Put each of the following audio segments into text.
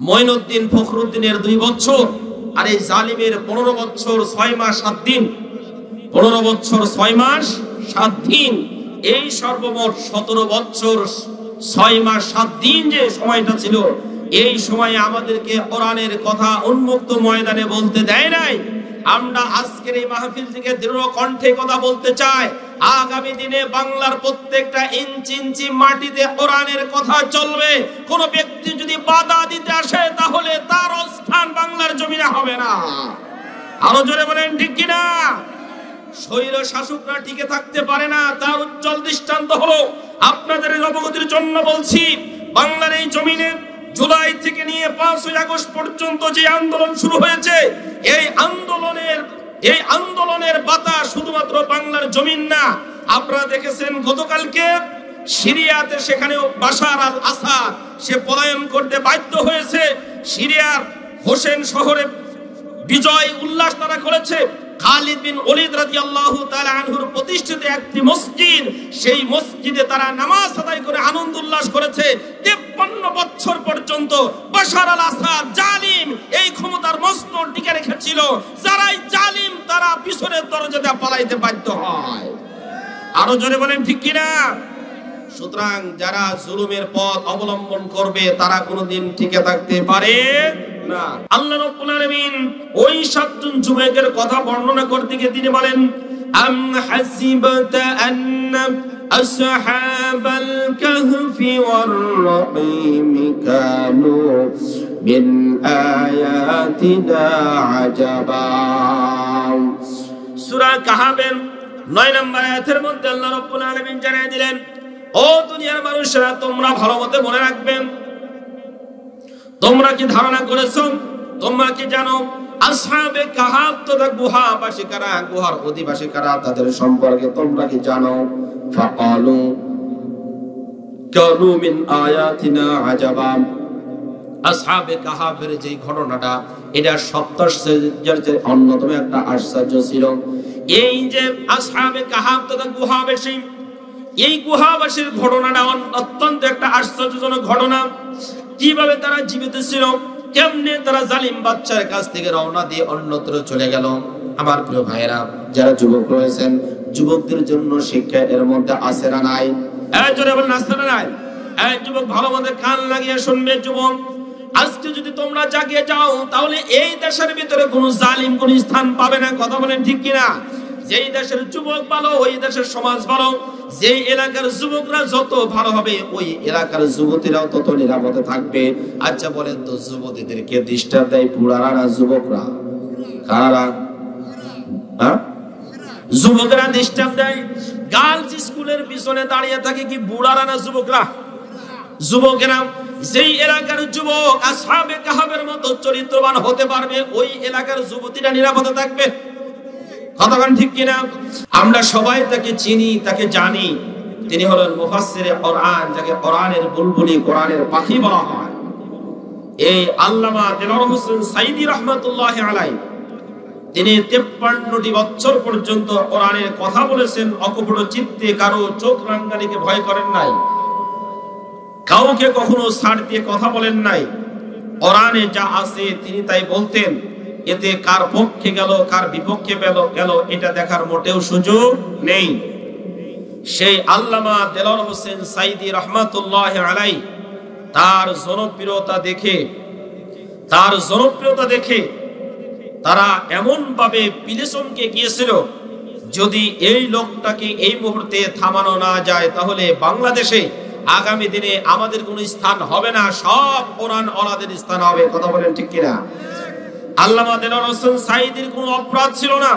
মঈনুদ্দিন ফখরুদ্দিনের 2 বছর, আর এই জালিমের 15 বছর 6 মাস 7 দিন। 15 বছর 6 মাস 7 দিন, এই সর্বমোট 17 বছর 6 মাস 7 দিন যে সময়টা ছিল, এই সময়ে আমাদেরকে কোরআনের কথা উন্মুক্ত ময়দানে বলতে দেয় নাই। আমরা আজকের এই মাহফিল থেকে দৃঢ় কণ্ঠে কথা বলতে চাই, আগামী দিনে বাংলার প্রত্যেকটা ইঞ্চি ইঞ্চি মাটিতে কোরআনের কথা চলবে। কোন ব্যক্তি যদি বাধা দিতে আসে তাহলে তার স্থান বাংলার জমিনে হবে না। আরো জোরে বলেন ঠিক কিনা? স্বৈর শাসকরা টিকে থাকতে পারে না, তার উজ্জ্বল দৃষ্টান্ত হলো, আপনাদের অবগতির জন্য বলছি, বাংলার এই জমিনে জুলাই থেকে নিয়ে 5ই আগস্ট পর্যন্ত যে আন্দোলন শুরু হয়েছে, এই আন্দোলনের বাতাস শুধুমাত্র বাংলার জমিন না। আপনারা দেখেছেন গতকালকে সিরিয়াতে, সেখানেও বাশার আল আসাদ সে পলায়ন করতে বাধ্য হয়েছে। সিরিয়ার হোসেন শহরে বিজয় উল্লাস তারা করেছে। খালিদ বিন ওলীদ রাদিয়াল্লাহু তাআলা আনহুর প্রতিষ্ঠিত একটি মসজিদ, সেই মসজিদে তারা নামাজ আদায় করে আনন্দ উল্লাস করেছে। 53 বছর পর্যন্ত বাশার আল আসাদ জালিম এই ক্ষমতার মস্তর টিকে রেখেছিল। যারাই জালিম তারা পিছনের দরজা দিয়ে পালাইতে বাধ্য হয়। আরো জোরে বলেন ঠিক কিনা? সুতরাং যারা জুলুমের পথ অবলম্বন করবে তারা কোনোদিন টিকে থাকতে পারে না। আল্লাহ রাব্বুল আলামিন ওই 7 জন যুবকের কথা বর্ণনা করতে গিয়ে তিনি বলেন, আম হাসিবতা আন্না আসহাবাল কাহফি ওয়ার রাকিম কানু মিন আয়াতিনা আজাবা। সূরা কাহফের 9 নম্বর আয়াতের মধ্যে আল্লাহ রাব্বুল আলামিন জানিয়ে দিলেন, ও দুনিয়ার মানুষেরা, তোমরা ভালোমতো মনে রাখবেন, তোমরা কি ধারণা করেছো, তোমরা কি জানো আসহাবে কাহাফ তথা গুহাবাসী কারা, গুহার অধিবাসী কারা, তাদের সম্পর্কে তোমরা কি জানো? ফাকালু কানু মিন আয়াতিনা আজাবা। আসহাবে কাহাফের যে ঘটনাটা, এটা সপ্তাশ্চর্যের অন্যতম একটা আশ্চর্য ছিল। এই যে আসহাবে কাহাফ তথা গুহাবাসী, এই গুহাবাসীর ঘটনাটা অত্যন্ত একটা আশ্চর্যজনক ঘটনা। কিভাবে তারা জীবিত ছিল, কেমনে তারা জালিম বাচ্চার কাছ থেকে রওনা দিয়ে অন্যত্র চলে গেল। আমার প্রিয় ভাইয়েরা, যারা যুবক রয়েছেন, যুবকদের জন্য শিক্ষা এর মধ্যে আছে না নাই? জোরে বলেন আছে না নাই? যুবক ভালো মতো কান লাগিয়ে শুনবে। যুবক, আজকে যদি তোমরা জাগিয়ে যাও তাহলে এই দেশের ভিতরে কোনো জালিম কোনো স্থান পাবে না। কথা বলেন ঠিক কিনা? যেই দেশের যুবক ভালো, ওই দেশের সমাজ ভালো। যেই এলাকার যুবকরা যত ভালো হবে, ওই এলাকার যুবতীরাও তত নিরাপদে থাকবে। আচ্ছা বলেন তো, যুবতীদেরকে ডিস্টার্ব দেয় বুড়ারা না যুবকরা? কারা? যুবকরা ডিস্টার্ব দেয়। গার্লস স্কুলের পিছনে দাঁড়িয়ে থাকে কি বুড়ারা না যুবকরা? যুবকেরা। যেই এলাকার যুবক আসহাবে কাহাফের মতো চরিত্রবান হতে পারবে, ওই এলাকার যুবতীরা নিরাপদে থাকবে। কতক্ষণ ঠিক কিনা? আমরা সবাই তাকে চিনি, তাকে জানি। তিনি হলেন মুফাসসিরে কোরআন, যাকে কোরআনের বুলবুলি, কোরআনের পাখি বলা হয়। এই আল্লামা দেলোয়ার হোসেন সাঈদী রাহমাতুল্লাহি আলাইহি, তিনি 53টি বছর পর্যন্ত কোরআনের কথা বলেছেন। অকপট চিত্তে কারো চোখ রাঙানিকে ভয় করেন নাই, কাউকে কখনো ছাড় দিয়ে কথা বলেন নাই। কোরআনে যা আছে তিনি তাই বলতেন। এতে কার পক্ষে গেল কার বিপক্ষে গেল এটা দেখার মোটেও সুযোগ নেই। সেই আল্লামা দেলোয়ার হোসেন সাঈদী রাহমাতুল্লাহি আলাইহি তার জনপ্রিয়তা দেখে তারা এমন ভাবে পিলেসমকে গিয়েছিল, যদি এই লোকটাকে এই মুহূর্তে থামানো না যায় তাহলে বাংলাদেশে আগামী দিনে আমাদের কোনো স্থান হবে না, সব কোরআন ওয়ালাদের স্থান হবে। কথা বলেন ঠিক কিনা? আল্লামা দেলোয়ার হোসেন সাঈদীর কোনো অপরাধ ছিল না,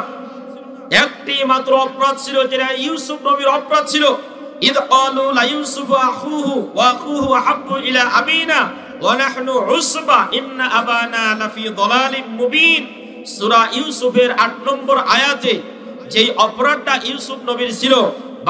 একটি মাত্র অপরাধ ছিল, যেটা ইউসুফ নবীর অপরাধ ছিল। ইদ ক্বালু লা ইউসুফু আখুহু ওয়া আখুহু আহাব্বু ইলা আবিনা ওয়া নাহনু উসবা ইন্না আবানা লাফি দালালিম মুবিন। সূরা ইউসুফের 8 নম্বর আয়াতে যেই অপরাধটা ইউসুফ নবীর ছিল,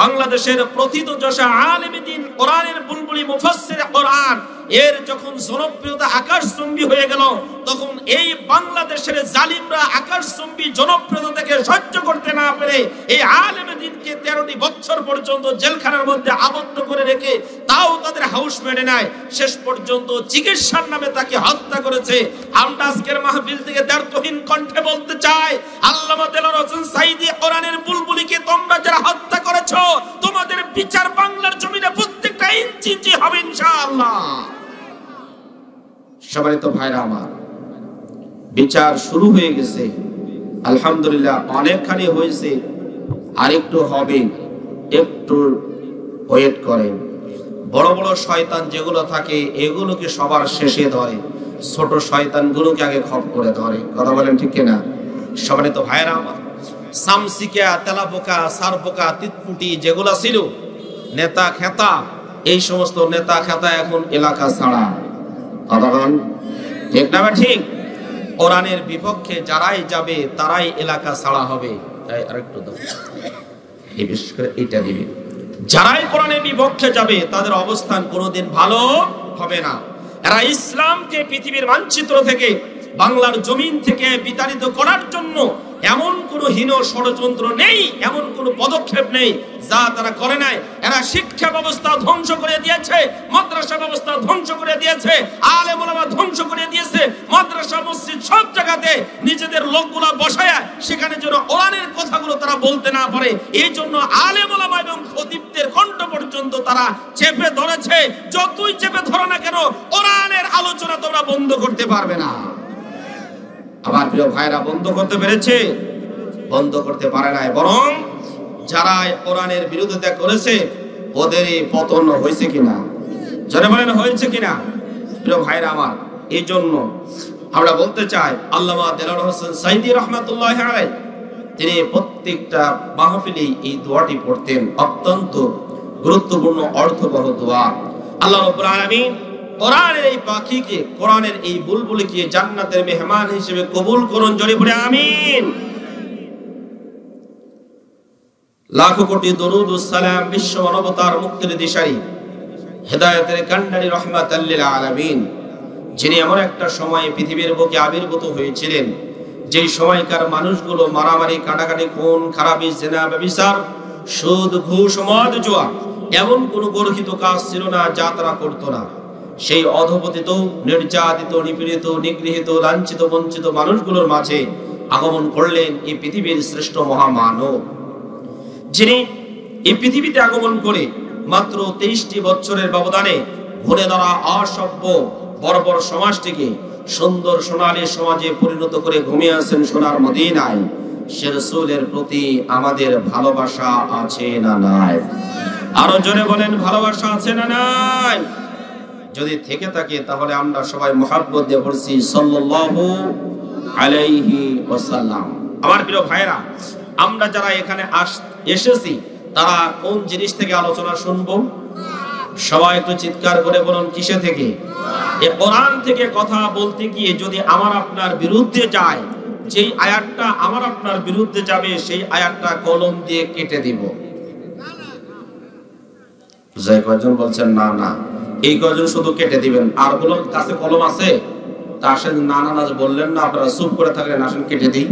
বাংলাদেশের প্রথিতযশা আলেম দ্বীন, কোরআনের বুলবুলি মুফাসসিরে কোরআন, এর যখন জনপ্রিয়তা আকাশচুম্বী হয়ে গেল, তখন এই বাংলাদেশের জালিমরা আকাশচুম্বী জনপ্রিয়তা থেকে সহ্য করতে না পেরে এই আলেম দ্বীনকে 13টি বছর পর্যন্ত জেলখানার মধ্যে আবদ্ধ করে রেখে তাও তাদের হাউস মেনে নেয়। শেষ পর্যন্ত চিকিৎসার নামে তাকে হত্যা করে করেছে। আমরা আজকের মাহফিল থেকে দ্ব্যর্থহীন কণ্ঠে বলতে চাই, আল্লামা দেলোয়ার হোসেন সাঈদী কোরআনের বুলবুলিকে তোমরা যারা হত্যা করেছো, তোমাদের বিচার বাংলার জমিনে প্রত্যেকটা ইঞ্চি ইঞ্চি হবে ইনশাআল্লাহ। সম্মানিত ভাইরা আমার, বিচার শুরু হয়ে গেছে আলহামদুলিল্লাহ, অনেকখানি হয়েছে, আরেকটু হবে, একটু ওয়েট করেন। বড় বড় শয়তান যেগুলো থাকে এগুলোকে সবার শেষে ধরে, ছোট শয়তানগুলোকে আগে খপ করে ধরে। কথা বলেন ঠিক কিনা? সম্মানিত ভাইরা আমার, সামসিকা, তেলাপোকা, সারপোকা, তিতপুটি যেগুলো ছিল নেতা খেতা, এই সমস্ত নেতা খেতা এখন এলাকা ছাড়া। কথা বলেন ঠিক না? ঠিক। কোরআনের বিপক্ষে যারাই যাবে তারাই এলাকা ছাড়া হবে। আরেকটু দাও, এই বিশেষ করে এটা দিবে। যারাই কোরআনের বিপক্ষে যাবে তাদের অবস্থান কোনোদিন ভালো হবে না। এরা ইসলামকে পৃথিবীর মানচিত্র থেকে, বাংলার জমিন থেকে বিতাড়িত করার জন্য এমন কোনো হীন ষড়যন্ত্র নেই, এমন কোনো পদক্ষেপ নেই যা তারা করে নাই। এরা শিক্ষা ব্যবস্থা ধ্বংস করে দিয়েছে, মাদ্রাসা ব্যবস্থা ধ্বংস করে দিয়েছে, আলেম ওলামা ধ্বংস করে দিয়েছে। মাদ্রাসা মসজিদ সব জায়গাতে নিজেদের লোকগুলা বসায়া সেখানে যেন কোরআনের কথাগুলো তারা বলতে না পারে, এই জন্য আলেম ওলামা এবং খতিবদের কণ্ঠ পর্যন্ত তারা চেপে ধরেছে। যতই চেপে ধরো না কেন, কোরআনের আলোচনা তোমরা বন্ধ করতে পারবে না। আমার প্রিয় ভাইরা, বন্ধ করতে পেরেছে? বন্ধ করতে পারে নাই, বরং যারা কোরআনের বিরোধিতা করেছে ওদেরই পতন হয়েছে কিনা? যারা বলেন হয়েছে কিনা? প্রিয় ভাইরা আমার, এই জন্য আমরা বলতে চাই, আল্লামা দেলোয়ার হোসেন সাঈদী রহমাতুল্লাহি আলাইহি তিনি প্রত্যেকটা মাহফিলে এই দোয়াটি পড়তেন, অত্যন্ত গুরুত্বপূর্ণ অর্থবহ দোয়া। আল্লাহ রাব্বুল আলামিন কোরআনের এই পাখিকে, কোরআনের এই বুলবুলিকে জান্নাতের মেহমান হিসেবে কবুল করুন। জোরে পড়ে আমিন। লাখো কোটি দরুদ ও সালাম বিশ্ব মানবতার মুক্তির দিশারি, হেদায়েতের কান্ডারি, রহমাতাল লিল আলামিন, যিনি এমন একটা সময়ে পৃথিবীর বুকে আবির্ভূত হয়েছিলেন যেই সময়কার মানুষগুলো মারামারি, কাটাকাটি, খুন খারাপি, জিনা, ব্যভিচার, সুদ, ঘুষ, মদ, জুয়া এমন কোনো গর্হিত কাজ ছিল না যা তারা করতো না। সেই অধপতিত, নির্যাতিত, নিপীড়িত, নিগৃহীত, লাঞ্ছিত, বঞ্চিত মানুষগুলোর মাঝে আগমন করলেন এই পৃথিবীর শ্রেষ্ঠ মহামানব, যিনি এই পৃথিবীতে আগমন করে মাত্র 23টি বছরের ব্যবধানে ঘুরে ধরা অসভ্য বর্বর সমাজটিকে সুন্দর সোনালী সমাজে পরিণত করে ঘুমিয়ে আছেন সোনার মদিনায়। সে রাসূলের প্রতি আমাদের ভালোবাসা আছে না নাই? আরো জোরে বলেন, ভালোবাসা আছে না নাই? যদি থেকে থাকে তাহলে আমরা সবাই মুহাব্বত দিয়ে পড়ছি সাল্লাল্লাহু আলাইহি ওয়াসাল্লাম। আমার প্রিয় ভাইরা, আমরা যারা এখানে এসেছি তারা কোন জিনিস থেকে আলোচনা শুনবো? সবাই একটু চিৎকার করে বলুন, কিসে থেকে? এই কোরআন থেকে কথা বলতে গিয়ে যদি আমার আপনার বিরুদ্ধে যায়, যেই আয়াতটা আমার আপনার বিরুদ্ধে যাবে সেই আয়াতটা কলম দিয়ে কেটে দিব। যে কয়জন বলছেন না না, এই কয়জন শুধু কেটে দিবেন, আর গুলোর কাছে কলম আছে তা আসেন না না না বললেন না, আপনারা চুপ করে থাকলেন, আসেন কেটে দিই।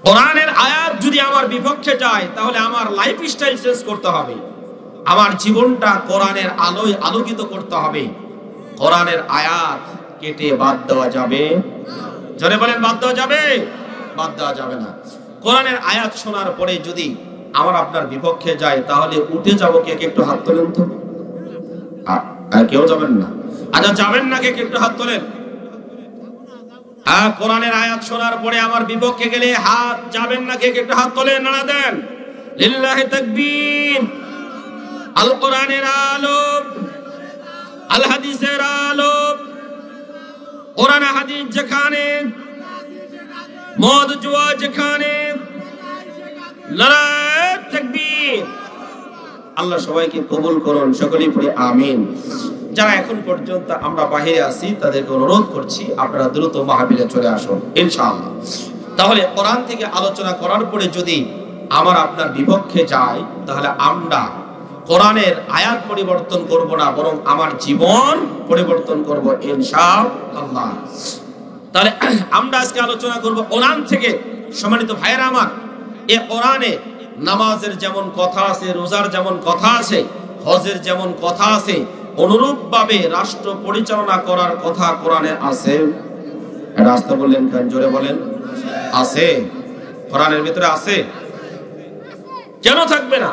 কোরআনের আয়াত যদি আমার বিপক্ষে যায় তাহলে আমার লাইফস্টাইল চেঞ্জ করতে হবে, আমার জীবনটা কোরআনের আলোয় আলোকিত করতে হবে। কোরআনের আয়াত কেটে বাদ দেওয়া যাবে? জোরে বলেন, বাদ দেওয়া যাবে? বাদ দেওয়া যাবে না। কোরআনের আয়াত শোনার পরে যদি আমার আপনার বিপক্ষে যায় তাহলে উঠে যাবো। কে একটু হাত তোলেন তো? কেউ যাবেন না? আচ্ছা, যাবেন না? কে একটু হাত তোলেন। কোরআনের আয়াত শোনার পরে আমার বিপক্ষে গেলে হাত যাবেন না? কে একটু হাত তোলেন, নাড়া দেন। লিল্লাহি তাকবীর। আল কোরআনের আলো, আল হাদিসের আলো, কোরআন হাদিস যেখানে, মদ জুয়া যেখানে, নারায়ে তাকবীর। আল্লাহ সবাইকে কবুল করুন, সকলেই পড়ে আমিন। যারা এখন পর্যন্ত আমরা বাহিরে আছি তাদেরকে অনুরোধ করছি আপনারা দ্রুত মাহফিলে চলে আসুন ইনশাআল্লাহ। তাহলে কোরআন থেকে আলোচনা করার পরে যদি আমার আপনার বিপক্ষে যায় তাহলে আমরা কোরআনের আয়াত পরিবর্তন করব না, বরং আমার জীবন পরিবর্তন করব ইনশাআল্লাহ। তাহলে আমরা আজকে আলোচনা করব কোরআন থেকে। সম্মানিত ভাইয়েরা আমার, এই কোরআনে নামাজের যেমন কথা আছে, রোজার যেমন কথা আছে, হজের যেমন কথা আছে, অনুরূপভাবে রাষ্ট্র পরিচালনা করার কথা কোরআনে আছে? এটা আসতে বললেন কেন? জোরে বলেন। আছে, কোরআনের ভিতরে আছে। কেন থাকবে না?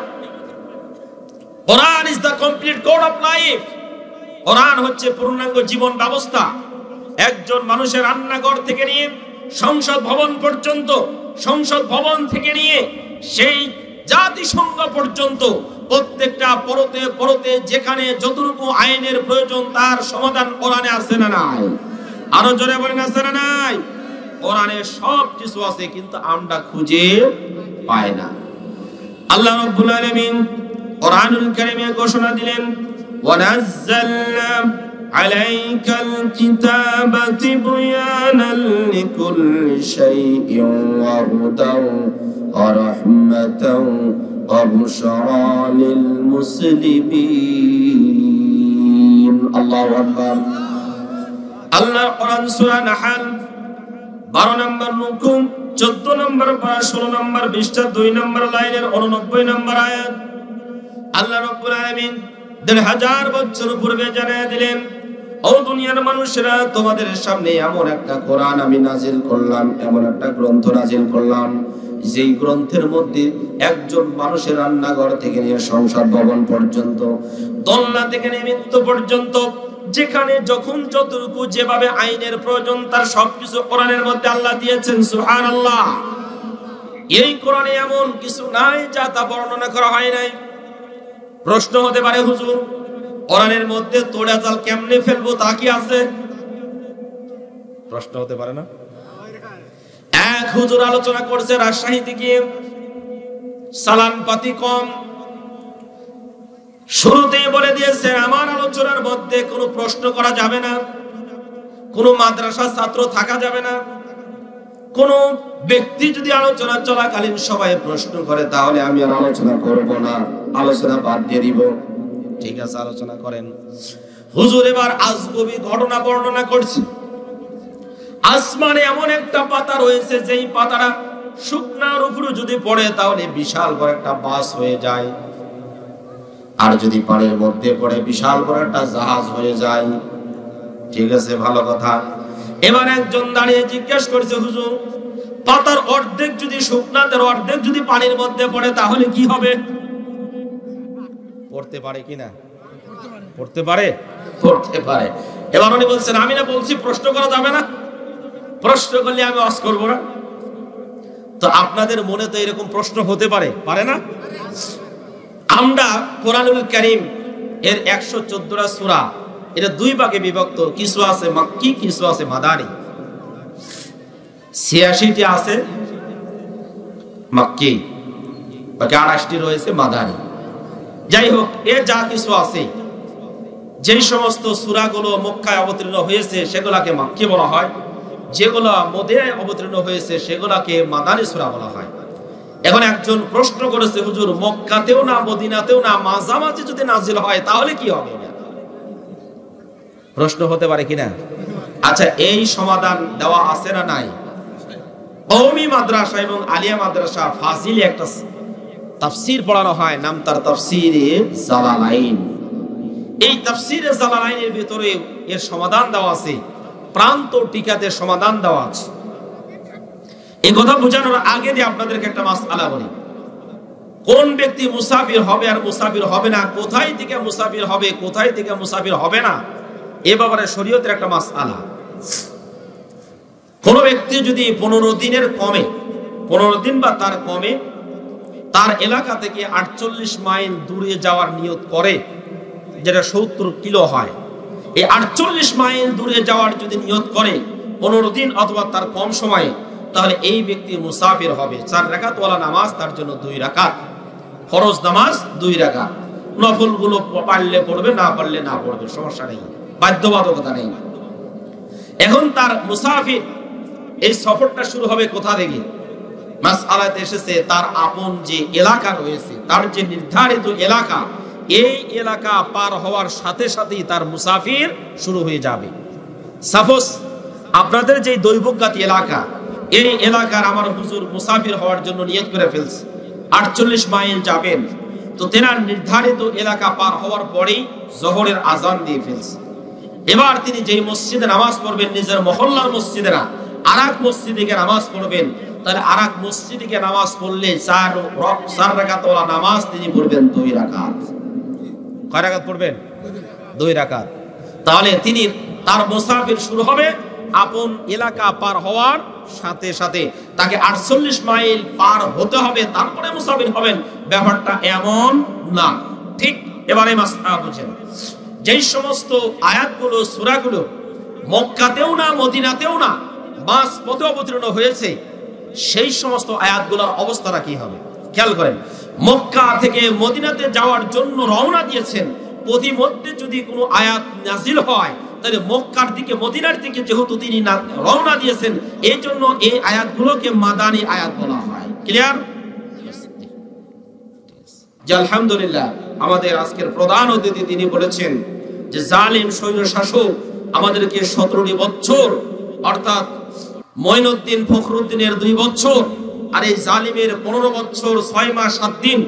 Quran is the complete code of life. Quran হচ্ছে পূর্ণাঙ্গ জীবন ব্যবস্থা। একজন মানুষের রান্নাঘর থেকে নিয়ে সংসদ ভবন পর্যন্ত, সংসদ ভবন থেকে নিয়ে সেই জাতিসংঘ পর্যন্ত প্রত্যেকটা পরতে পরতে যেখানে যতটুকু আইনের প্রয়োজন তার সমাধান কোরআনে আছে না নাই? আরো জোরে বলেন, আছে না নাই? কোরআনে সব কিছু আছে, কিন্তু আমরা খুঁজে পাই না। আল্লাহ রাব্বুল আলামিন কোরআনুল কারীমে ঘোষণা দিলেন, ওয়ানাজ্জালনা আলাইকাল কিতাবা তিবয়ানাল লিকুল্লি শাইইন ওয়া হুদাও ওয়া রাহমাতাও ওয়া বুশরা লিল মুসলিমিন। আল্লাহু আকবার। আল্লাহ কোরআন সূরা নাহল 12 নম্বর রুকু, 14 নম্বর পারা, 16 নম্বর পৃষ্ঠা, 2 নম্বর লাইনের 89 নম্বর আয়াত। আল্লাহ রাব্বুল আলামিন 1000 বছর পূর্বে জানিয়ে দিলেন, ও দুনিয়ার মানুষেরা, তোমাদের সামনে এমন একটা কোরআন আমি নাজিল করলাম, এমন একটা গ্রন্থ নাজিল করলাম, যেই গ্রন্থের মধ্যে একজন মানুষের রান্নাঘর থেকে নিয়ে সংসদ ভবন পর্যন্ত, দোলনা থেকে নিয়ে মৃত্যু পর্যন্ত, যেখানে যখন যতটুকু যেভাবে আইনের প্রয়োজন তার সবকিছু কোরআনের মধ্যে আল্লাহ দিয়েছেন। সুবহানাল্লাহ। এই কোরআনে এমন কিছু নাই যা তা বর্ণনা করা হয় নাই। প্রশ্ন হতে পারে, হুজুর কোরআনের মধ্যে তোড়া জাল কেমনে ফেলবো তা কি আছে? প্রশ্ন হতে পারে না? এক হুজুর আলোচনা করছে রাজশাহীতে গিয়ে, সালান পাতি কম, শুরুতেই বলে দিয়েছে আমার আলোচনার মধ্যে কোনো প্রশ্ন করা যাবে না, কোনো মাদ্রাসার ছাত্র থাকা যাবে না, কোনো ব্যক্তি যদি আলোচনা চলাকালীন সবাই প্রশ্ন করে তাহলে আমি আর আলোচনা করব না, আলোচনা বাদ দিয়ে দিব। ঠিক আছে, আলোচনা করেন। হুজুর এবার আজগবি ঘটনা বর্ণনা করছে। আসমানে এমন একটা পাতা রয়েছে যেই পাতাটা শুকনার উপরে যদি পড়ে তাহলে বিশাল বড় একটা বাস হয়ে যায়, আর যদি পানির মধ্যে পড়ে বিশাল বড় একটা জাহাজ হয়ে যায়। ঠিক আছে, ভালো কথা। এবার একজন দাঁড়িয়ে জিজ্ঞেস করছে, হুজুর পাতার অর্ধেক যদি শুকনাতে, অর্ধেক যদি পানির মধ্যে পড়ে তাহলে কি হবে? পড়তে পারে কিনা? পড়তে পারে, পড়তে পারে। এবার উনি বলছেন, আমি না বলছি প্রশ্ন করা যাবে না, প্রশ্ন করলে আমি ওয়াজ করব না। তো আপনাদের মনে তো এরকম প্রশ্ন হতে পারে, পারে না? আমরা কোরআনুল কারীম এর 114টা সূরা, এটা দুই ভাগে বিভক্ত, কিছু আছে মাক্কি, কিছু আছে মাদানী। 86টি আছে মাক্কি, বাকি 28টি রয়েছে মাদানী। যাই হোক, এ যা কিছু আছে, যেই সমস্ত সূরাগুলো মক্কায় অবতীর্ণ হয়েছে সেগুলাকে মাক্কি বলা হয়, যেগুলো মদিনায় অবতীর্ণ হয়েছে সেগুলাকে মাদানী সূরা বলা হয়। এখন একজন প্রশ্ন করেছে, হুজুর মক্কাতেও না মদিনাতেও না মাঝামাঝি যদি নাজিল হয় তাহলে কি হবে? প্রশ্ন হতে পারে কিনা? আচ্ছা, এই সমাধান দেওয়া আছে না নাই? কওমি মাদ্রাসা এবং আলিয়া মাদ্রাসা ফাজিলে একটা তাফসীর পড়ানো হয়, নাম তার তাফসীরে জালালাইন। এই তাফসীরে জালালাইনের ভিতরে এর সমাধান দেওয়া আছে, প্রান্ত টিকাতে সমাধান দেওয়া আছে। এই কথা বোঝানোর আগে দিয়ে আপনাদেরকে একটা মাসআলা বলি। কোন ব্যক্তি মুসাফির হবে আর মুসাফির হবে না, কোথায় থেকে মুসাফির হবে, কোথায় থেকে মুসাফির হবে না, এ ব্যাপারে শরীয়তের একটা মাসআলা। কোন ব্যক্তি যদি 15 দিনের কমে, 15 দিন বা তার কমে তার এলাকা থেকে 48 মাইল দূরে যাওয়ার নিয়ত করে, যেটা 70 কিলো হয়, এই 48 মাইল দূরে যাওয়ার যদি নিয়ত করে 15 দিন অথবা তার কম সময়ে, তাহলে এই ব্যক্তি মুসাফির হবে। 4 রাকাত ওয়ালা নামাজ তার জন্য 2 রাকাত, ফরজ নামাজ 2 রাকাত, নফল গুলো পারলে পড়বে, না পারলে না পড়বে, সমস্যা নেই, বাধ্যবাধকতা নেই। এখন তার মুসাফির এই সফরটা শুরু হবে কোথা থেকে? মাসআলাতে এসেছে তার আপন যে এলাকা রয়েছে, তার যে নির্ধারিত এলাকা, এই এলাকা পার হওয়ার সাথে সাথেই তার মুসাফির শুরু হয়ে যাবে। সাপোজ আপনাদের যে দৈবজ্ঞাতি এলাকা, এই এলাকার আমার হুজুর মুসাফির হওয়ার জন্য নিয়ত করে ফেলছে, 48 মাইল যাবেন, তো তেনার নির্ধারিত এলাকা পার হওয়ার পরেই জোহরের আজান দিয়ে ফেলছে। এবার তিনি যেই মসজিদে নামাজ পড়বেন, নিজের মহল্লার মসজিদে না, আরেক মসজিদে গিয়ে নামাজ পড়বেন। তাহলে আরেক মসজিদে গিয়ে নামাজ পড়লে 4 রাকাত ওয়ালা নামাজ তিনি পড়বেন 2 রাকাত। কয় রাকাত পড়বেন? 2 রাকাত। তাহলে তিনি তার মুসাফির শুরু হবে আপন এলাকা পার হওয়ার সাথে সাথে। তাকে 48 মাইল পার হতে হবে, তারপরে মুসাফির হবেন। ব্যাপারটা এমন না। ঠিক এবারে মাসআলা বুঝেন, যেই সমস্ত আয়াতগুলো সূরাগুলো মক্কাতেও না মদিনাতেও না মাস পথে অবতীর্ণ হয়েছে, সেই সমস্ত আয়াতগুলোর অবস্থাটা কি হবে খেয়াল করেন। মক্কা থেকে মদিনাতে যাওয়ার জন্য রওনা দিয়েছেন, পথিমধ্যে যদি কোনো আয়াত নাজিল হয় তাহলে মক্কার দিকে মদিনার দিকে যেহেতু তিনি রওনা দিয়েছেন, এই জন্য এই আয়াতগুলোকে মাদানী আয়াত বলা হয়। ক্লিয়ার? আলহামদুলিল্লাহ, আমাদের আজকের প্রধান অতিথি তিনি বলেছেন যে জালিম স্বৈর শাসক আমাদেরকে 17টি বছর, অর্থাৎ মঈনুদ্দিন ফখরুদ্দিনের 2 বছর, আর এই জালিমের 15 বছর 6 মাস 7 দিন,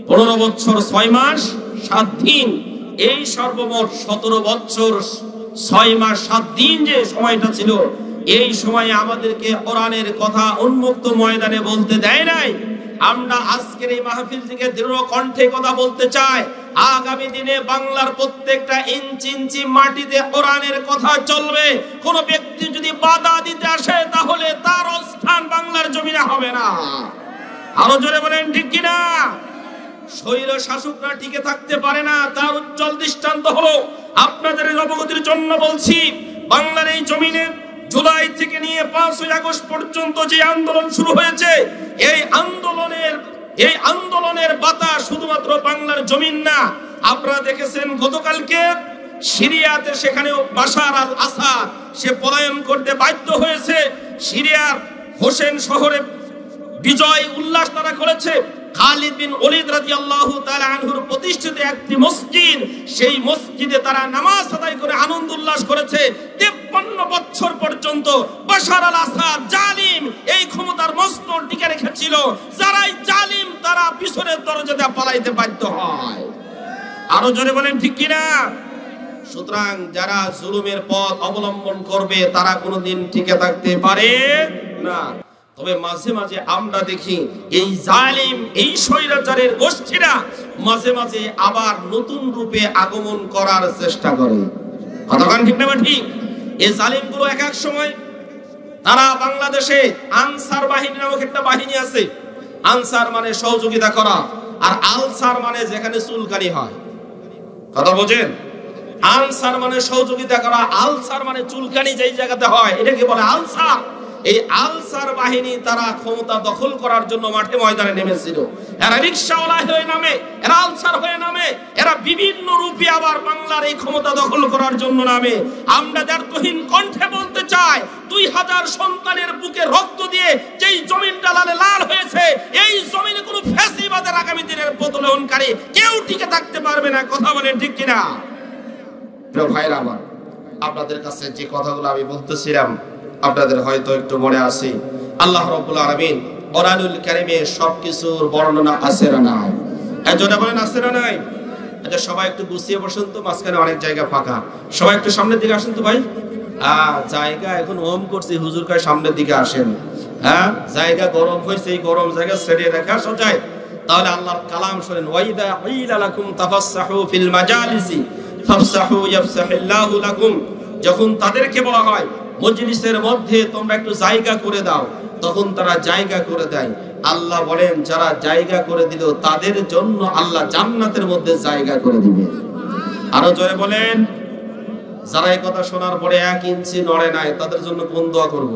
15 বছর 6 মাস 7 দিন, এই সর্বমোট 17 বছর 6 মাস 7 দিন যে সময়টা ছিল, এই সময়ে আমাদেরকে কোরআনের কথা উন্মুক্ত ময়দানে বলতে দেয় নাই। আমরা আজকের এই মাহফিল থেকে দৃঢ় কণ্ঠে কথা বলতে চাই, আগামী দিনে বাংলার প্রত্যেকটা ইঞ্চি ইঞ্চি মাটিতে কোরআনের কথা চলবে। কোন ব্যক্তি যদি বাধা দিতে আসে তাহলে তার স্থান বাংলার জমিনে হবে না। আরো জোরে বলেন ঠিক কিনা? স্বৈর শাসকরা টিকে থাকতে পারে না, তার উজ্জ্বল দৃষ্টান্ত হলো, আপনাদের অবগতির জন্য বলছি, বাংলার এই জমিনে জুলাই থেকে নিয়ে 5ই আগস্ট পর্যন্ত যে আন্দোলন শুরু হয়েছে, এই আন্দোলনের বাতাস শুধুমাত্র বাংলার জমিন না। আপনারা দেখেছেন গতকালকে সিরিয়াতে, সেখানেও বাশার আল আসাদ সে পলায়ন করতে বাধ্য হয়েছে। সিরিয়ার হোসেন শহরে বিজয় উল্লাস তারা করেছে। খালিদ বিন ওলীদ রাদিয়াল্লাহু তাআলা আনহুর প্রতিষ্ঠিত একটি মসজিদ, সেই মসজিদে তারা নামাজ আদায় করে আনন্দ উল্লাস করেছে। 53 বছর পর্যন্ত বাশার আল আসাদ জালিম এই ক্ষমতার মস্তর টিকে রেখেছিল। যারাই জালিম তারা পিছনের দরজা দিয়ে পালাইতে বাধ্য হয়। আরো জোরে বলেন ঠিক কিনা? সুতরাং যারা জুলুমের পথ অবলম্বন করবে তারা কোনোদিন টিকে থাকতে পারে না। তবে মাঝে মাঝে আমরা দেখি এই জালিম, এই স্বৈরাচারের গোষ্ঠীরা মাঝে মাঝে আবার নতুন রূপে আগমন করার চেষ্টা করে। কতক্ষণ ঠিক না ঠিক? এই জালিমগুলো এক এক সময় তারা বাংলাদেশে আনসার বাহিনী নামক একটা বাহিনী আছে। আনসার মানে সহযোগিতা করা, আর আলসার মানে যেখানে চুলকানি হয়। কথা বোঝেন? আনসার মানে সহযোগিতা করা, আলসার মানে চুলকানি যেই জায়গাতে হয় এটাকে বলে আলসার। এই আলসার বাহিনী তারা ক্ষমতা দখল করার জন্য মাঠে ময়দানে নেমেছিল। এরা রিকশাওয়ালা হয়ে নামে, এরা আলসার হয়ে নামে, এরা বিভিন্ন রূপে আবার বাংলার এই ক্ষমতা দখল করার জন্য নামে। আমরা দ্ব্যর্থহীন কণ্ঠে বলতে চাই, 2000 সন্তানের বুকে রক্ত দিয়ে যেই জমিনটা লালে লাল হয়েছে, এই জমিনে কোনো ফ্যাসিবাদের আগামী দিনের প্রতিষ্ঠানকারী কেউ টিকে থাকতে পারবে না। কথা বলেন ঠিক কিনা? প্রিয় ভাইরা আমার, আপনাদের কাছে যে কথাগুলো আমি বলতেছিলাম আপনাদের হয়তো একটু মনে আছে। আল্লাহ রাব্বুল আলামিন কোরআনুল কারীমে সবকিছুর বর্ণনা আছে না নাই? এজন্য বলেন আছে না নাই? আচ্ছা সবাই একটু গুছিয়ে বসুন তো, মাঝখানে অনেক জায়গা ফাঁকা। সবাই একটু সামনের দিকে আসেন তো ভাই। জায়গা এখন ওম করছি, হুজুর কয় সামনের দিকে আসেন। জায়গা গরম হয়েছে, এই গরম জায়গা ছেড়ে রেখে আসা যায়? তাহলে আল্লাহর কালাম শুনেন, ওয়াইদা কিলা লাকুম তাফাসসাহু ফিল মাজালিসি ফাফসাহু ইয়াফসাহিল্লাহু লাকুম। যখন তাদেরকে বলা হয় মজলিসের মধ্যে তোমরা একটু জায়গা করে দাও, তখন তারা জায়গা করে দেয়। আল্লাহ বলেন যারা জায়গা করে দিল তাদের জন্য আল্লাহ জান্নাতের মধ্যে জায়গা করে দিবে। আরো জোরে বলেন। যারা এই কথা শোনার পরে 1 ইঞ্চি নড়ে নাই তাদের জন্য কোন দোয়া করব?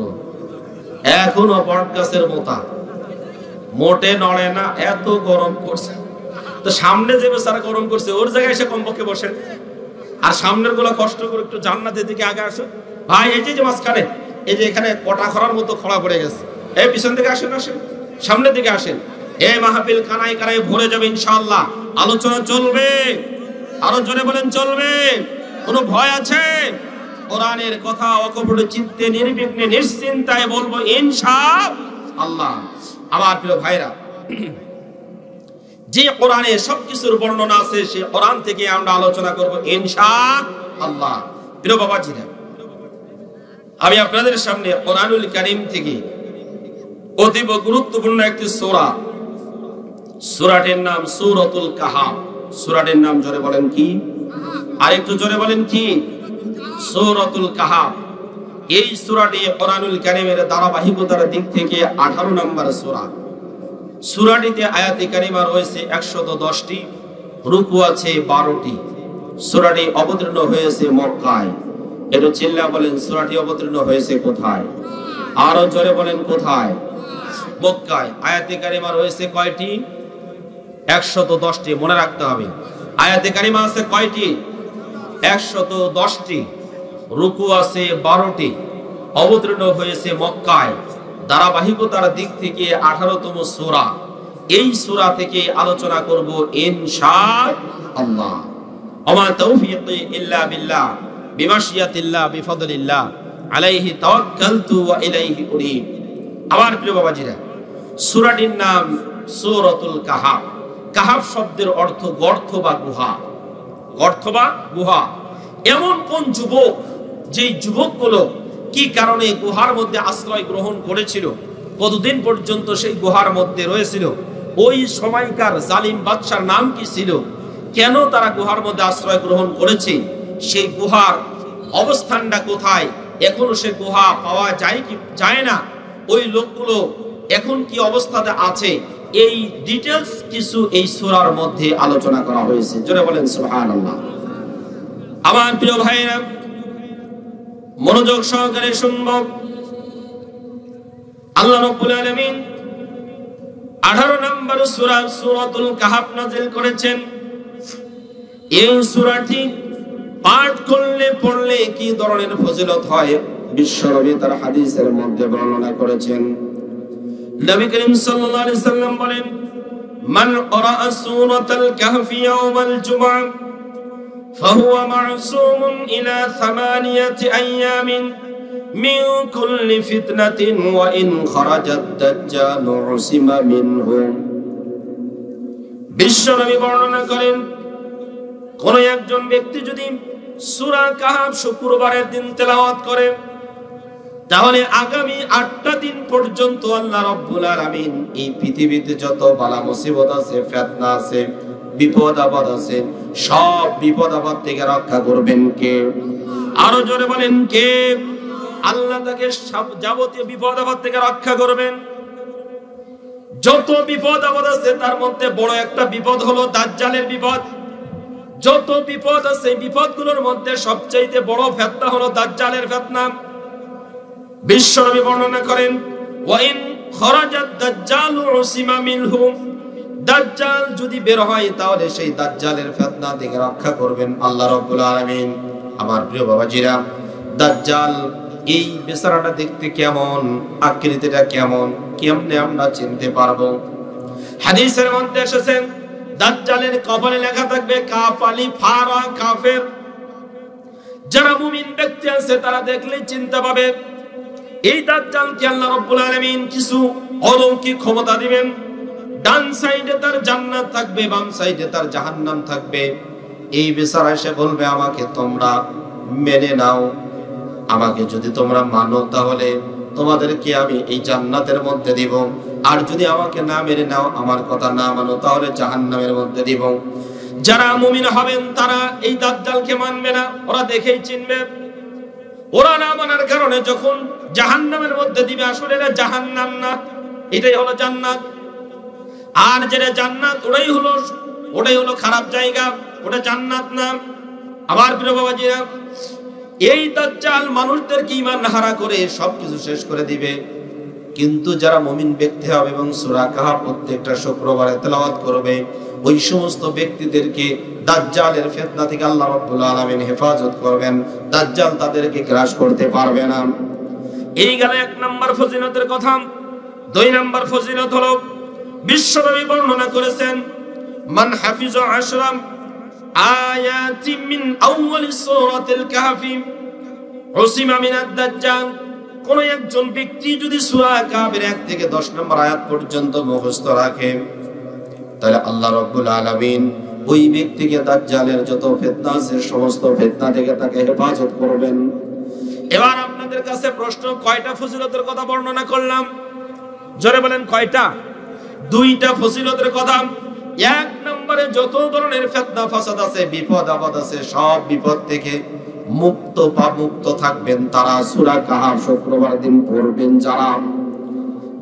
এখনো বটগাছের মোটা মোটে নড়ে না, এত গরম করছে। তো সামনে যে বেচারা গরম করছে ওর জায়গায় এসে কমপক্ষে বসেন, আর সামনের গুলো কষ্ট করে একটু জান্নাতের দিকে আগে আসো। ভাই এই যে মাঝখানে এই যে এখানে কটা খরার মতো খোলা পড়ে গেছে, এই পিছন থেকে আসেন, আসেন সামনের দিকে আসেন। এই মাহফিল কানায় কানায় ভরে যাবে ইনশাআল্লাহ। আলোচনা চলবে, আরো জোরে বলেন চলবে। কোনো ভয় আছে? কোরআনের কথা অকপট চিত্তে নির্বিঘ্নে নিশ্চিন্তায় বলবো ইনশাআল্লাহ। আমার প্রিয় ভাইরা, যে কোরআনে সবকিছুর বর্ণনা আছে সেই কোরআন থেকে আমরা আলোচনা করব ইনশাআল্লাহ। প্রিয় বাবাজিরা, আমি আপনাদের সামনে কোরআনুল কারীম থেকে অতীব গুরুত্বপূর্ণ একটি সূরা, সূরাটির নাম সূরাতুল কাহাফ। সূরাটির নাম জোরে বলেন কি? আরেকটু জোরে বলেন কি? সূরাতুল কাহাফ। এই সূরাটি কোরআনুল কারীমের ধারাবাহিকতার দিক থেকে 18 নম্বর সূরা। সূরাটিতে আয়াতে কারিমা রয়েছে 110টি, রুকু আছে 12টি। সূরাটি অবতীর্ণ হয়েছে মক্কায়। একটু চিল্লা বলেন, সূরাটি অবতীর্ণ হয়েছে কোথায়? আরো জোরে বলেন কোথায়? মক্কায়। আয়াতে কারিমা রয়েছে কয়টি? 110টি। মনে রাখতে হবে, আয়াতে কারিমা আছে কয়টি? 110টি। রুকু আছে 12টি। অবতীর্ণ হয়েছে মক্কায়। ধারাবাহিকতার দিক থেকে 18তম সূরা। এই সূরা থেকে আলোচনা করব ইনশাআল্লাহ। ওমা তাওফীকি ইল্লা বিল্লাহ বিমাশিয়াতিল্লাহ বিফদলিল্লাহ আলাইহি তাওয়াক্কালতু ওয়া ইলাইহি উনীব। আমার প্রিয় বাবাজিরা, সূরাটির নাম সূরাতুল কাহাফ। কাহাফ শব্দের অর্থ গর্ত বা গুহা। গর্ত বা গুহা। এমন কোন যুবক, যেই যুবকগুলো কি কারণে গুহার মধ্যে আশ্রয় গ্রহণ করেছিল, কতদিন পর্যন্ত সেই গুহার মধ্যে রয়েছিল, ওই সময়কার জালিম বাদশার নাম কি ছিল, কেন তারা গুহার মধ্যে আশ্রয় গ্রহণ করেছে, সেই গুহার অবস্থানটা কোথায়, এখনো সে গুহা পাওয়া যায় কি যায় না, ওই লোকগুলো এখন কি অবস্থাতে আছে, এই ডিটেইলস কিছু এই সূরার মধ্যে আলোচনা করা হয়েছে। জোরে বলেন সুবহানাল্লাহ। আমার প্রিয় ভাইরা, মনোযোগ সহকারে শুনব। আল্লাহ রাব্বুল আলামিন 18 নম্বর সূরা সূরাতুল কাহাফ নাযিল করেছেন। এই সূরাটি পাঠ করলে পড়লে কি ধরনের ফজিলত হয়, বিশ্বনবী তার হাদিসের মধ্যে বর্ণনা করেছেন। নবী করিম সাল্লাল্লাহু আলাইহি সাল্লাম বলেন, মান ক্বারাআ সূরাতাল কাহফি ইয়াওমাল জুমআহ فهو معصوم إلى 8 أيام من كل فتنة وإن خرج الدجال عصم منه। বিশ্বনবী বর্ণনা করেন, কোন একজন ব্যক্তি যদি সূরা কাহাফ শুক্রবারের দিন তেলাওয়াত করে, তাহলে আগামী 8টা দিন পর্যন্ত আল্লাহ রাব্বুল আলামিন এই পৃথিবীতে যত বালা মুসিবত আছে, ফিতনা আছে, বিপদ আপদ আছে, সব বিপদ আপদ থেকে রক্ষা করবেন কে? আরো জোরে বলেন কে? আল্লাহ তাকে সব যাবতীয় বিপদ আপদ থেকে রক্ষা করবেন। যত বিপদ আপদ আছে তার মধ্যে বড় একটা বিপদ হলো দাজ্জালের বিপদ। যত বিপদ আছে বিপদগুলোর মধ্যে সবচেয়ে বড় ফিতনা হলো দাজ্জালের ফিতনা। বিশ্বনবী বর্ণনা করেন, ওয়া ইন খরাজাত দাজ্জালু উসিমা মিনহু, দাজ্জাল যদি বের হয় তাহলে সেই দাজ্জালের ফিতনা থেকে রক্ষা করবেন আল্লাহ রাব্বুল আলামিন। আমার প্রিয় বাবাজিরা, দাজ্জাল এই বেচারাটা দেখতে কেমন, আকৃতিটা কেমন, কেমনে আমরা চিনতে পারবো? হাদিসের মধ্যে এসেছে, দাজ্জালের কপালে লেখা থাকবে কাফ আলিফ ফা রা কাফের। যারা মুমিন ব্যক্তি আছে তারা দেখলেই চিনতে পাবে এই দাজ্জালকে আল্লাহ রাব্বুল আলামিন কিছু অলৌকিক ক্ষমতা দিবেন। ডান সাইডে তার জান্নাত থাকবে, বাম সাইডে তার জাহান্নাম থাকবে। এই বেচারা এসে বলবে, আমাকে তোমরা মেনে নাও, আমাকে যদি তোমরা মানো তাহলে তোমাদেরকে আমি এই জান্নাতের মধ্যে দিব, আর যদি আমাকে না মেনে নাও, আমার কথা না মানো, তাহলে জাহান্নামের মধ্যে দিব। যারা মুমিন হবেন তারা এই দাজ্জালকে মানবে না, ওরা দেখেই চিনবে। ওরা না মানার কারণে যখন জাহান্নামের মধ্যে দিবে, আসলে এটা জাহান্নাম না, এটাই হলো জান্নাত। আর যেটা জান্নাত ওটাই হলো খারাপ জায়গা, ওটা জান্নাত না। আমার প্রিয় বাবাজিরা, এই দাজ্জাল মানুষদেরকে ঈমান হারা করে সবকিছু শেষ করে দিবে। কিন্তু যারা মুমিন ব্যক্তি হবে এবং সূরা কাহাফ প্রত্যেকটা শুক্রবারে তেলাওয়াত করবে, ওই সমস্ত ব্যক্তিদেরকে দাজ্জালের ফিতনা থেকে আল্লাহ রাব্বুল আলামিন হেফাজত করবেন। দাজ্জাল তাদেরকে গ্রাস করতে পারবে না। এই গেল 1 নম্বর ফজিলতের কথা। 2 নম্বর ফজিলত হলো, বিশ্বনবী বর্ণনা করেছেন, মান হাফিজা 10 আয়াতি মিন আউয়ালি সূরাতিল কাহফি উসিমা মিনাদ দাজ্জাল। কোন একজন ব্যক্তি যদি সূরা কাহফের 1 থেকে 10 নম্বর আয়াত পর্যন্ত মুখস্থ রাখে, তাহলে আল্লাহ রাব্বুল আলামিন ওই ব্যক্তিকে দাজ্জালের যত ফিতনা আছে সমস্ত ফিতনা থেকে তাকে হেফাজত করবেন। এবার আপনাদের কাছে প্রশ্ন, কয়টা ফজিলতের কথা বর্ণনা করলাম? জোরে বলেন কয়টা? দুইটা ফজিলতের কথা। এক নম্বরে যত ধরনের ফিতনা ফাসাদ আছে, বিপদ আপদ আছে, সব বিপদ থেকে মুক্ত থাকবেন তারা সূরা কাহাফ শুক্রবার দিন পড়বেন যারা।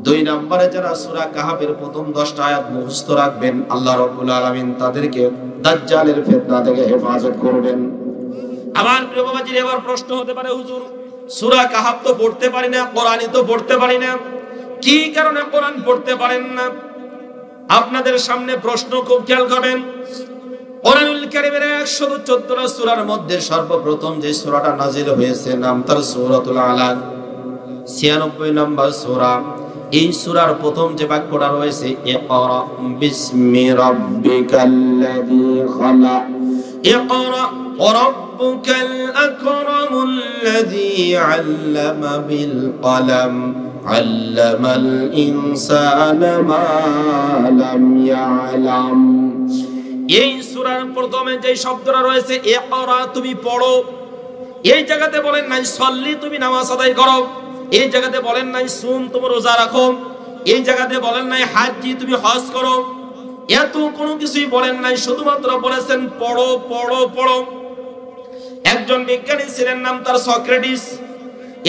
দুই নম্বরে যারা সূরা কাহাফের প্রথম 10টা আয়াত মুখস্থ রাখবেন, আল্লাহ রাব্বুল আলামিন তাদেরকে দাজ্জালের ফিতনা থেকে হেফাজত করবেন। আমার প্রিয় বাবাজির, এবার প্রশ্ন হতে পারে, হুজুর সূরা কাহাফ তো পড়তে পারি না, কোরআনই তো পড়তে পারি না, কি কারণে কোরআন পড়তে পারেন না? আপনাদের সামনে প্রশ্ন, খুব খেয়াল করবেন। কোরআনুল কারীমের 114টা সূরার মধ্যে সর্বপ্রথম যে সূরাটা নাযিল হয়েছে নাম তার সূরাতুল আলাক, 96 নম্বর সূরা। এই সূরার প্রথম যে বাক্যটা রয়েছে, ইকরা বিসমি রাব্বিকাল্লাযী খালাক, ইকরা রাব্বুকাল আকরামুল্লাযী আল্লামা বিল কলম আল্লামাল ইনসানা মা লাম ইয়ালাম। এই সূরার প্রথমে যে শব্দটা রয়েছে ইকরা, তুমি পড়ো, এই জায়গাতে বলেন নাই সল্লি, তুমি নামাজ আদায় করো, এই জায়গাতে বলেন নাই সুম, তুমি রোজা রাখো, এই জায়গাতে বলেন নাই হাজ্জি, তুমি হজ করো, এত কোনো কিছুই বলেন নাই, শুধুমাত্র বলেছেন পড়ো পড়ো পড়ো। একজন বিজ্ঞানী ছিলেন, নাম তার সক্রেটিস।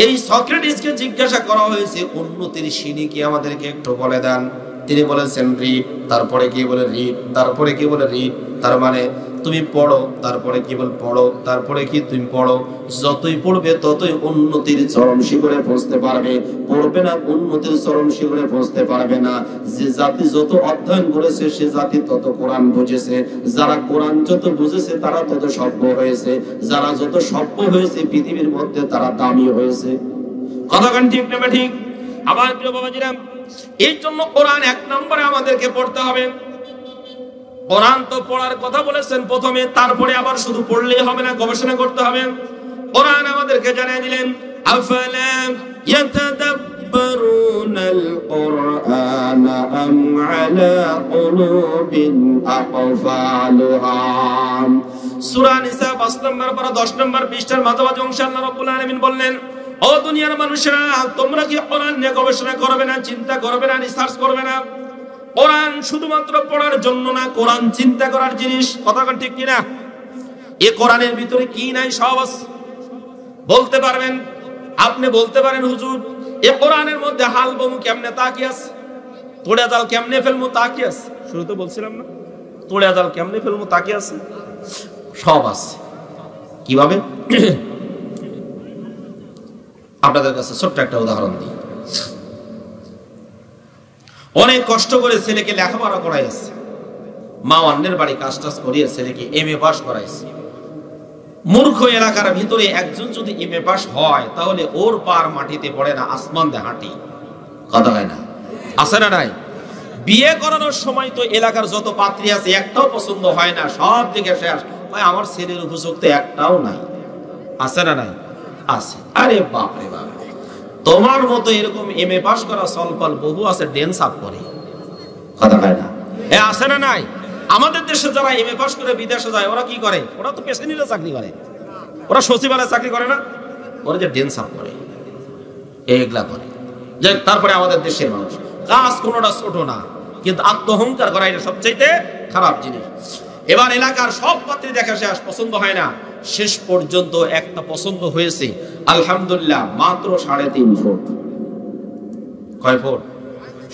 এই সক্রেটিসকে জিজ্ঞাসা করা হয়েছে উন্নতির সিঁড়ি কি আমাদেরকে একটু বলে দেন। তিনি বলেছেন রিড, তারপরে কি বলে রিড, তারপরে কি বলে রিড, তার মানে তুমি পড়ো, তারপরে কি বল পড়ো, তারপরে কি তুমি পড়ো। যতই পড়বে ততই উন্নতির চরম শিখরে পৌঁছতে পারবে, পড়বে না উন্নতির চরম শিখরে পৌঁছতে পারবে না। যে জাতি যত অধ্যয়ন করেছে সে জাতি তত কোরআন বুঝেছে, যারা কোরআন যত বুঝেছে তারা তত সভ্য হয়েছে, যারা যত সভ্য হয়েছে পৃথিবীর মধ্যে তারা দামি হয়েছে। কথাখান ঠিক না ঠিক? আমার প্রিয় বাবাজিরা, এই জন্য কোরআন এক নম্বরে আমাদেরকে পড়তে হবে। কোরআন তো পড়ার কথা বলেছেন প্রথমে, তারপরে আবার শুধু পড়লেই হবে না, গবেষণা করতে হবে। কোরআন আমাদেরকে জানিয়ে দিলেন আফালা ইয়াতাদাব্বারুনাল কুরআনা আম আলা কুলুবিন আকফালুহা। সূরা নিসা 5 নম্বর পারা 10 নম্বর পৃষ্ঠার মাঝামাঝি অংশে আল্লাহ রাব্বুল আলামিন বললেন, ও দুনিয়ার মানুষেরা, তোমরা কি কোরআন নিয়ে গবেষণা করবে না, চিন্তা করবে না, রিসার্চ করবে না? কোরআন শুধুমাত্র পড়ার জন্য না, কোরআন চিন্তা করার জিনিস। কথা ঠিক কিনা? এই কোরআনের ভিতরে কি নাই সব আছে। বলতে পারবেন, আপনি বলতে পারেন হুজুর এই কোরআনের মধ্যে হাল বমু কেমনে তা কি আছে, তোড়া জাল কেমনে ফেলমু তা কি আছে। শুরুতে বলছিলাম না, তোড়া জাল কেমনে ফেলমু তা কি আছে, সব আছে। কিভাবে? আপনাদের কাছে ছোট্ট একটা উদাহরণ দিই। অনেক কষ্ট করে ছেলেকে লেখাপড়া করাইছে, মা অন্যের বাড়ি কাজ টাজ করিয়ে ছেলেকে এমএ পাস করাইছে। মূর্খ এলাকার ভিতরে একজন যদি এমএ পাস হয় তাহলে ওর পার মাটিতে পড়ে না, আসমান দিয়ে হাঁটি। কথা হয় না? আছে না নাই? বিয়ে করানোর সময় তো এলাকার যত পাত্রী আছে একটাও পছন্দ হয় না, সব দিকে শেষ। আমার ছেলের উপযুক্ত একটাও নাই। আছে না নাই? আছে। আরে বাপ রে বাপ, তোমার মতো এরকম এমএ পাস করা সলপাল বহু আছে, ডেন্স আপ করে। কথা হয় না? আছে না নাই? আমাদের দেশে যারা এমএ পাস করে বিদেশে যায় ওরা কি করে? ওরা তো পেশানিরা চাকরি করে, ওরা সচিবালয়ে চাকরি করে না, ওরা যে ডেন্স আপ করে এগুলা করে। যে তারপরে আমাদের দেশের মানুষ কাজ কোনোটা ছোট না, কিন্তু আত্মহংকার করা এটা সবচেয়ে খারাপ জিনিস। এবার এলাকার সব পাত্রী দেখা শেষ, পছন্দ হয় না। শেষ পর্যন্ত একটা পছন্দ হয়েছে, আলহামদুলিল্লাহ, মাত্র 3.5 ফুট। কয় ফুট?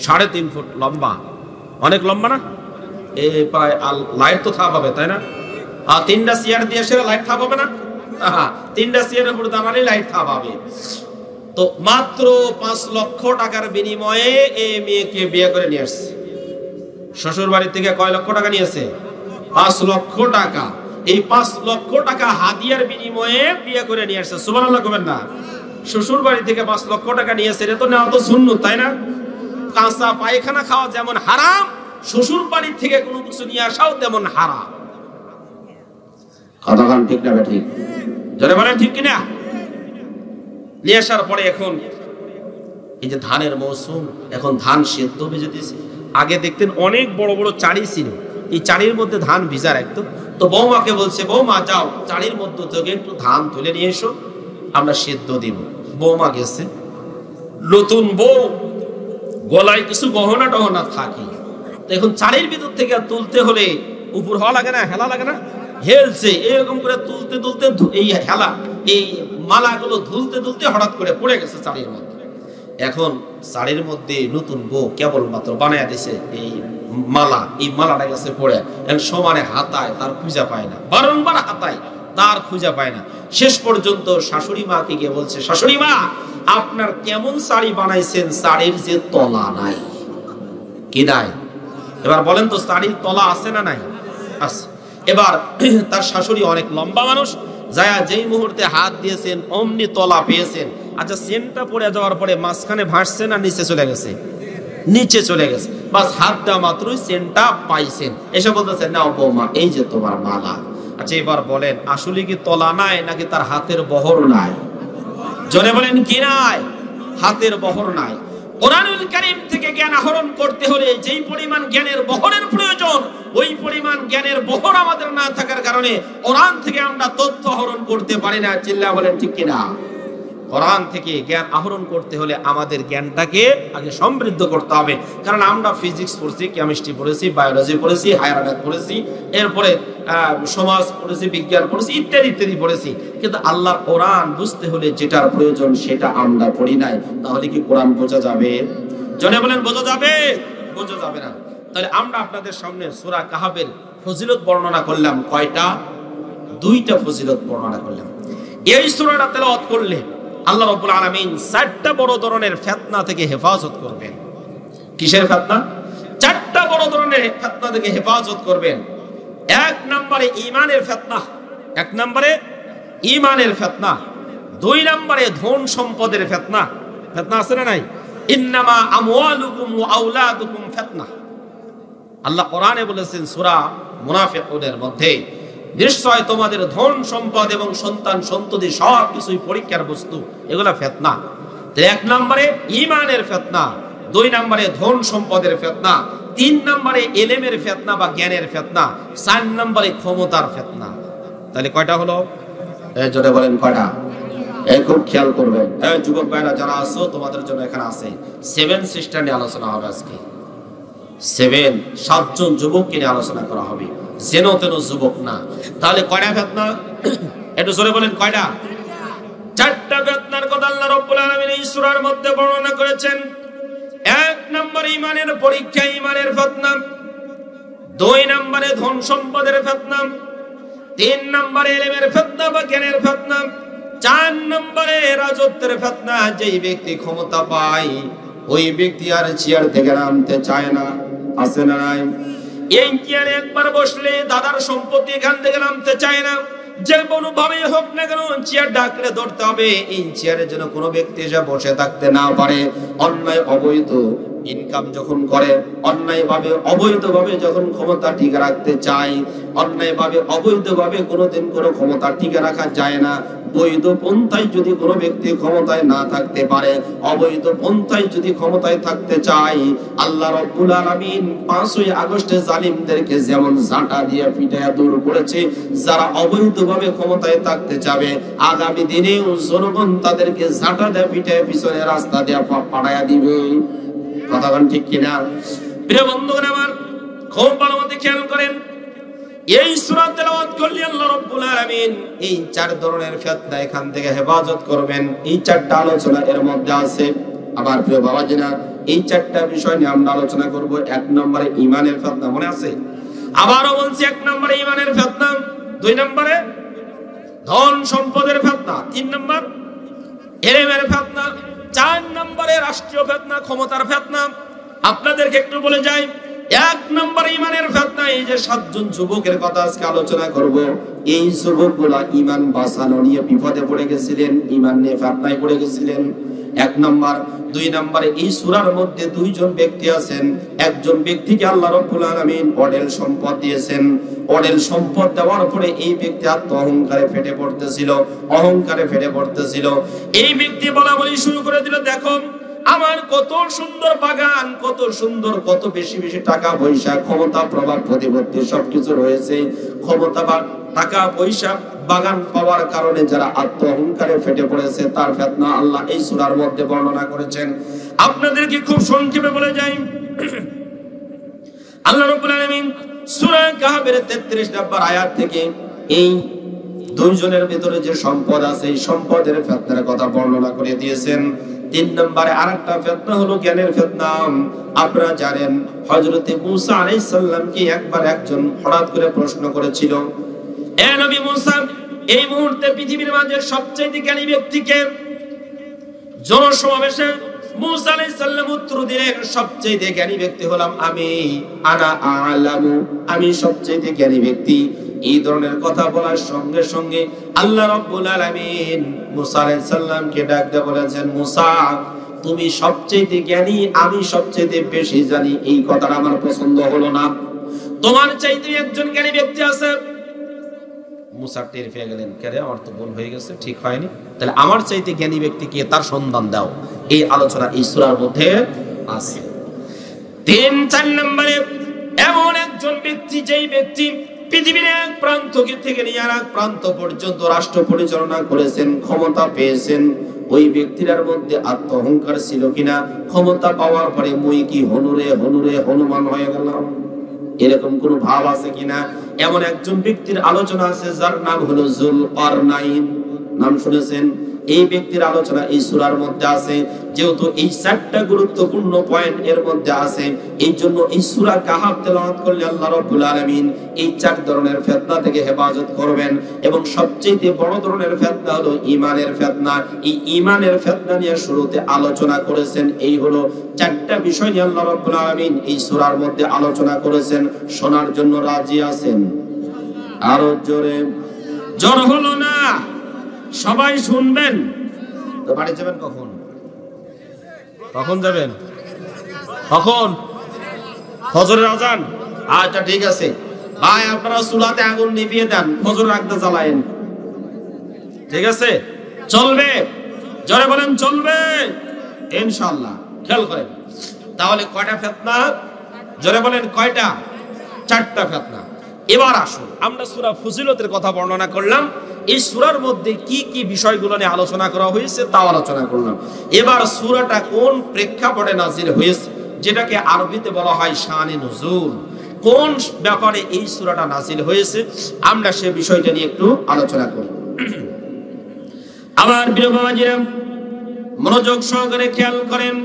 3.5 ফুট লম্বা। অনেক লম্বা না? এই প্রায় লাইট তো থাপ হবে, তাই না? আর 3টা চেয়ার দিয়ে সেটা লাইট থাপ হবে না? 3টা চেয়ারের উপর দাঁড়ালে লাইট থাপ হবে। তো মাত্র 5 লক্ষ টাকার বিনিময়ে এই মেয়েকে বিয়ে করে নিয়ে আসছে। শ্বশুর বাড়ি থেকে কয় লক্ষ টাকা নিয়েছে? 5 লক্ষ টাকা। এই 5 লক্ষ টাকা হাদিয়ার বিনিময়ে বিয়ে করে নিয়ে আসছে। সুবহানাল্লাহ কবেন না? শ্বশুর বাড়ি থেকে 5 লক্ষ টাকা নিয়েছে, এটা তো নেওয়া তো সুন্নত, তাই না? কাঁচা পায়খানা খাওয়া যেমন হারাম, শ্বশুর বাড়ি থেকে কোনো কিছু নিয়ে আসাও তেমন হারাম। কথাখান ঠিক না ঠিক? যারা বলেন ঠিক কিনা? নিয়ে আসার পরে এখন এই যে ধানের মৌসুম, এখন ধান সেদ্ধ ভেজে দিয়েছে, আগে দেখতেন অনেক বড় বড় চাড়ি ছিল, এই চাড়ির মধ্যে ধান ভিজা রাখতো। তো বৌমাকে বলছে, বৌমা যাও চাড়ির মধ্যে থেকে একটু ধান তুলে নিয়ে এসো, আমরা সেদ্ধ দিব। বৌমা গেছে, নতুন বউ, গলায় কিছু গহনা টহনা থাকে, তো এখন চাড়ির ভিতর থেকে তুলতে হলে উপর হওয়া লাগে না, হেলা লাগে না, হেলছে এরকম করে তুলতে তুলতে এই হেলা এই মালাগুলো ধুলতে ধুলতে হঠাৎ করে পড়ে গেছে চাড়ির মধ্যে। এখন শাড়ির মধ্যে নতুন বউ কেবলমাত্র বানায় দিছে এই মালা, এই মালাটা গেছে পড়ে, সমানে হাতায়, তার খুঁজা পায় না, বারংবার হাতায়, তার খুঁজা পায় না। শেষ পর্যন্ত শাশুড়ি মাকে গিয়ে বলছে, শাশুড়ি মা আপনার কেমন শাড়ি বানাইছেন, শাড়ির যে তলা নাই। কি নাই? এবার বলেন তো শাড়ির তলা আছে না নাই? আছে। এবার তার শাশুড়ি অনেক লম্বা মানুষ, যায়া যেই মুহূর্তে হাত দিয়েছেন অমনি তলা পেয়েছেন। আচ্ছা, সেন্টটা পড়ে যাওয়ার পরে মাঝখানে ভাসছে না নিচে চলে গেছে? নিচে চলে গেছে। বাস হাত দেওয়া মাত্রই সেন্টটা পাইছেন, এসে বলতেছেন, নাও বৌমা এই যে তোমার মালা। আচ্ছা এবার বলেন, আসলে কি তলা নাই নাকি তার হাতের বহর নাই? জোরে বলেন কি নাই? হাতের বহর নাই। কোরআনুল কারীম থেকে জ্ঞান আহরণ করতে হলে যেই পরিমাণ জ্ঞানের বহরের প্রয়োজন, ওই পরিমাণ জ্ঞানের বহর আমাদের না থাকার কারণে কোরআন থেকে আমরা তথ্য আহরণ করতে পারি না। চিল্লা বলেন ঠিক কিনা? কোরআন থেকে জ্ঞান আহরণ করতে হলে আমাদের জ্ঞানটাকে আগে সমৃদ্ধ করতে হবে। কারণ আমরা ফিজিক্স পড়েছি, কেমিস্ট্রি পড়েছি, বায়োলজি পড়েছি, হায়ার ম্যাথ পড়েছি, এরপরে সমাজ পড়েছি, বিজ্ঞান পড়েছি, ইত্যাদি ইত্যাদি পড়েছি, কিন্তু আল্লাহর কোরআন বুঝতে হলে যেটার প্রয়োজন সেটা আমরা পড়ি নাই। তাহলে কি কোরআন বোঝা যাবে? জনে বলেন বোঝা যাবে? বোঝা যাবে না। তাহলে আমরা আপনাদের সামনে সূরা কাহাফের ফজিলত বর্ণনা করলাম। কয়টা? 2টা ফজিলত বর্ণনা করলাম। এই সূরাটা তেলাওয়াত করলে আল্লাহ রাব্বুল আলামিন 4টা বড় ধরনের ফিতনা থেকে হেফাজত করবেন। কিসের ফিতনা? 4টা বড় ধরনের ফিতনা থেকে হেফাজত করবেন। 1 নম্বরে ঈমানের ফিতনা, 1 নম্বরে ঈমানের ফিতনা। 2 নম্বরে ধন সম্পদের ফিতনা। ফিতনা আছে না নাই? ইন্নামা আমওয়ালুকুম ওয়া আওলাদুকুম ফিতনা। আল্লাহ কোরআনে বলেছেন সূরা মুনাফিকুনের মধ্যে, নিশ্চয় তোমাদের ধন সম্পদ এবং সন্তান সন্ততি সব কিছুই পরীক্ষার বস্তু, এগুলা ফিতনা। 1 নম্বরে ঈমানের ফিতনা, 2 নম্বরে ধন সম্পদের ফিতনা, 3 নম্বরে ইলমের ফিতনা বা জ্ঞানের ফিতনা, 4 নম্বরে ক্ষমতার ফিতনা। তাহলে কয়টা হলো? এই জোরে বলেন কয়টা? খুব খেয়াল করবেন। যুবক ভাইরা যারা আছো, তোমাদের জন্য এখানে আছে 7 সিস্টার নিয়ে আলোচনা হবে আজকে। 7 জন যুবককে নিয়ে আলোচনা করা হবে, যেন তেন যুবক না। তাহলে কয়টা ফিতনা? একটু জোরে বলেন কয়টা? 4টা ফিতনার কথা আল্লাহ রাব্বুল আলামিন এই সূরার মধ্যে বর্ণনা করেছেন। 1 নম্বরে ঈমানের পরীক্ষা, ঈমানের ফিতনা। 2 নম্বরে ধন সম্পদের ফিতনা। 3 নম্বরে ইলমের ফিতনা বা জ্ঞানের ফিতনা। 4 নম্বরে রাজত্বের ফিতনা। যেই ব্যক্তি ক্ষমতা পায় ওই ব্যক্তি আর চেয়ার থেকে নামতে চায় না, আছে না নাই? এই চেয়ারে একবার বসলে দাদার সম্পত্তি এখান থেকে নামতে চায় না। যে কোনো ভাবে হোক না কেন চেয়ার ডাকলে ধরতে হবে। এই চেয়ারে যেন কোনো ব্যক্তি এসে বসে থাকতে না পারে। অন্যায় অবৈধ ইনকাম যখন করে, অন্যায় ভাবে অবৈধ ভাবে যখন ক্ষমতা টিকে রাখতে চায়, অন্যায় ভাবে অবৈধ ভাবে কোনোদিন কোনো ক্ষমতা টিকে রাখা যায় না। বৈধ পন্থায় যদি কোনো ব্যক্তি ক্ষমতায় না থাকতে পারে, অবৈধ পন্থায় যদি ক্ষমতায় থাকতে চায়, আল্লাহ রাব্বুল আলামিন 5ই আগস্টে জালিমদেরকে যেমন ঝাঁটা দিয়ে পিটায়া দূর করেছে, যারা অবৈধভাবে ক্ষমতায় থাকতে যাবে আগামী দিনেও জনগণ তাদেরকে ঝাঁটা দিয়ে পিটায়া পিছনে রাস্তা দিয়ে পাঠায়া দিবে। কথা বলেন ঠিক কিনা? প্রিয় বন্ধুগণ আমার, খুব ভালো মতো খেয়াল করেন। এই সূরা তেলাওয়াত করলে আল্লাহ রাব্বুল আলামিন এই 4 ধরনের ফিতনা এখান থেকে হেফাজত করবেন। এই 4টা আলোচনা এর মধ্যে আছে। আবার প্রিয় বাবাজিরা, এই 4টা বিষয় নিয়ে আমরা আলোচনা করব। 1 নম্বরে ঈমানের ফিতনা, মনে আছে? আবারও বলছি, 1 নম্বরে ঈমানের ফিতনা, 2 নম্বরে ধন সম্পদের ফিতনা, 3 নম্বর ইলমের ফিতনা, 4 নম্বরে রাষ্ট্রীয় ফিতনা, ক্ষমতার ফিতনা। আপনাদেরকে একটু বলে যাই, 1 নম্বর ঈমানের ফিতনা। এই যে 7 জন যুবকের কথা আজকে আলোচনা করব, এই যুবকগুলা ঈমান বাঁচানো নিয়ে বিপদে পড়ে গেছিলেন, ঈমান নিয়ে ফিতনায় পড়ে গেছিলেন। 1 নম্বর। 2 নম্বরে এই সূরার মধ্যে 2 জন ব্যক্তি আছেন। একজন ব্যক্তিকে আল্লাহ রাব্বুল আলামিন অঢেল সম্পদ দিয়েছেন। অঢেল সম্পদ দেওয়ার পরে এই ব্যক্তি আত্ম অহংকারে ফেটে পড়তেছিল, অহংকারে ফেটে পড়তেছিল। এই ব্যক্তি বলা বলি শুরু করে দিল, দেখো আমার কত সুন্দর বাগান, কত সুন্দর, কত বেশি বেশি টাকা পয়সা, ক্ষমতা, প্রভাব, প্রতিপত্তি সবকিছু রয়েছে। ক্ষমতা বা টাকা পয়সা, বাগান পাওয়ার কারণে যারা আত্ম অহংকারে ফেটে পড়েছে তার ফিতনা আল্লাহ এই সূরার মধ্যে বর্ণনা করেছেন। আপনাদেরকে খুব সংক্ষেপে বলে যাই, আল্লাহ রাব্বুল আলামিন সূরা কাহফের 33 নম্বর আয়াত থেকে এই দুইজনের ভিতরে যে সম্পদ আছে এই সম্পদের ফিতনার কথা বর্ণনা করে দিয়েছেন। 3 নম্বরে আরেকটা ফিতনা হলো জ্ঞানের ফিতনা। আপনারা জানেন হযরত মুসা আলাইহিস সালামকে একবার একজন হঠাৎ করে প্রশ্ন করেছিল, এ নবী মুসা, এই মুহূর্তে পৃথিবীর মাঝে সবচেয়ে জ্ঞানী ব্যক্তিকে? জনসমাবেশে মুসা আলাইহিস সালাম উত্তর দিলেন, সবচেয়ে জ্ঞানী ব্যক্তি হলাম আমি, আনা আ'লামু, আমি সবচেয়ে জ্ঞানী ব্যক্তি। এই ধরনের কথা বলার সঙ্গে সঙ্গে আল্লাহ রাব্বুল আলামিন মুসা আলাইহিস সালামকে ডাক দিয়ে বলেছেন, মুসা, তুমি সবচেয়ে জ্ঞানী, আমি সবচেয়ে বেশি জানি, এই কথাটা আমার পছন্দ হলো না। তোমার চাইতে একজন জ্ঞানী ব্যক্তি আছে। মুসা টের পেয়ে গেলেন, কেরে আমার তো ভুল হয়ে গেছে, ঠিক হয়নি, তাহলে আমার চাইতে জ্ঞানী ব্যক্তি কে তার সন্ধান দাও। এই আলোচনা এই সূরার মধ্যে আছে। 3-4 নম্বরে এমন একজন ব্যক্তি, যেই ব্যক্তি পৃথিবীর এক প্রান্ত থেকে নিয়ে আর এক প্রান্ত পর্যন্ত রাষ্ট্র পরিচালনা করেছেন, ক্ষমতা পেয়েছেন। ওই ব্যক্তির মধ্যে আত্ম অহংকার ছিল কিনা? ক্ষমতা পাওয়ার পরে মুই কি হনুরে হনুরে হনুমান হয়ে গেলাম, এরকম কোন ভাব আছে কিনা? এমন একজন ব্যক্তির আলোচনা আছে যার নাম হলো যুলকারনাইন। নাম শুনেছেন? এই ব্যক্তির আলোচনা এই সূরার মধ্যে আছে। যেহেতু এই 4টা গুরুত্বপূর্ণ পয়েন্ট এর মধ্যে আছে, এই জন্য এই সূরা কাহফ তেলাওয়াত করলে আল্লাহ রাব্বুল আলামিন এই 4 ধরনের ফিতনা থেকে হেফাজত করবেন। এবং সবচেয়ে বড় ধরনের ফিতনা হলো ঈমানের ফিতনা। এই ঈমানের ফিতনা নিয়ে শুরুতে আলোচনা করেছেন। এই হলো 4টা বিষয় নিয়ে আল্লাহ রাব্বুল আলামিন এই সূরার মধ্যে আলোচনা করেছেন। শোনার জন্য রাজি আছেন? আরো জোরে। জোর হলো না, সবাই শুনবেন। তো বাড়ি যাবেন কখন? কখন যাবেন? কখন? ফজরের আজান। আচ্ছা ঠিক আছে ভাই, আপনারা চুলাতে আগুন নিভিয়ে দেন, ফজর রাখতে জ্বালায়েন, ঠিক আছে? চলবে? জোরে বলেন চলবে ইনশাআল্লাহ। খেয়াল করেন তাহলে কয়টা ফিতনা? জোরে বলেন কয়টা? 4টা ফিতনা। এবার আসুন, আমরা সূরা ফুজিলতের কথা বর্ণনা করলাম, এই সূরার মধ্যে কি কি বিষয়গুলো নিয়ে আলোচনা করা হয়েছে তাও আলোচনা করলাম। এবার সূরাটা কোন প্রেক্ষাপটে নাযিল হয়েছে, যেটাকে আরবিতে বলা হয় শানে নুজুল, কোন ব্যাপারে এই সূরাটা নাযিল হয়েছে, আমরা সে বিষয়টা নিয়ে একটু আলোচনা করি। আমার প্রিয় বাবাজিরা, মনোযোগ সহকারে খেয়াল করেন।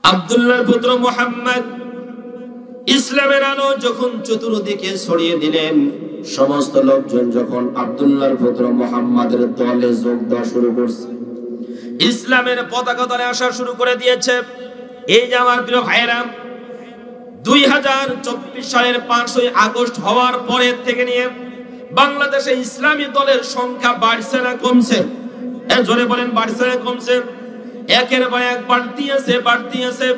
আব্দুল্লাহর পুত্র মুহাম্মদ ইসলামের আলো যখন চতুর্দিকে ছড়িয়ে দিলেন, সমস্ত লোকজন যখন আব্দুল্লাহর পুত্র মুহাম্মাদের দলে যোগ দেওয়া শুরু করছে, ইসলামের পতাকা তলে আসা শুরু করে দিয়েছে। এই যে আমার প্রিয় ভাইরা, 2024 সালের 5ই আগস্ট হওয়ার পরের থেকে নিয়ে বাংলাদেশে ইসলামী দলের সংখ্যা বাড়ছে না কমছে? জোরে বলেন, বাড়ছে না কমছে? একের পর এক বাড়তি আছে।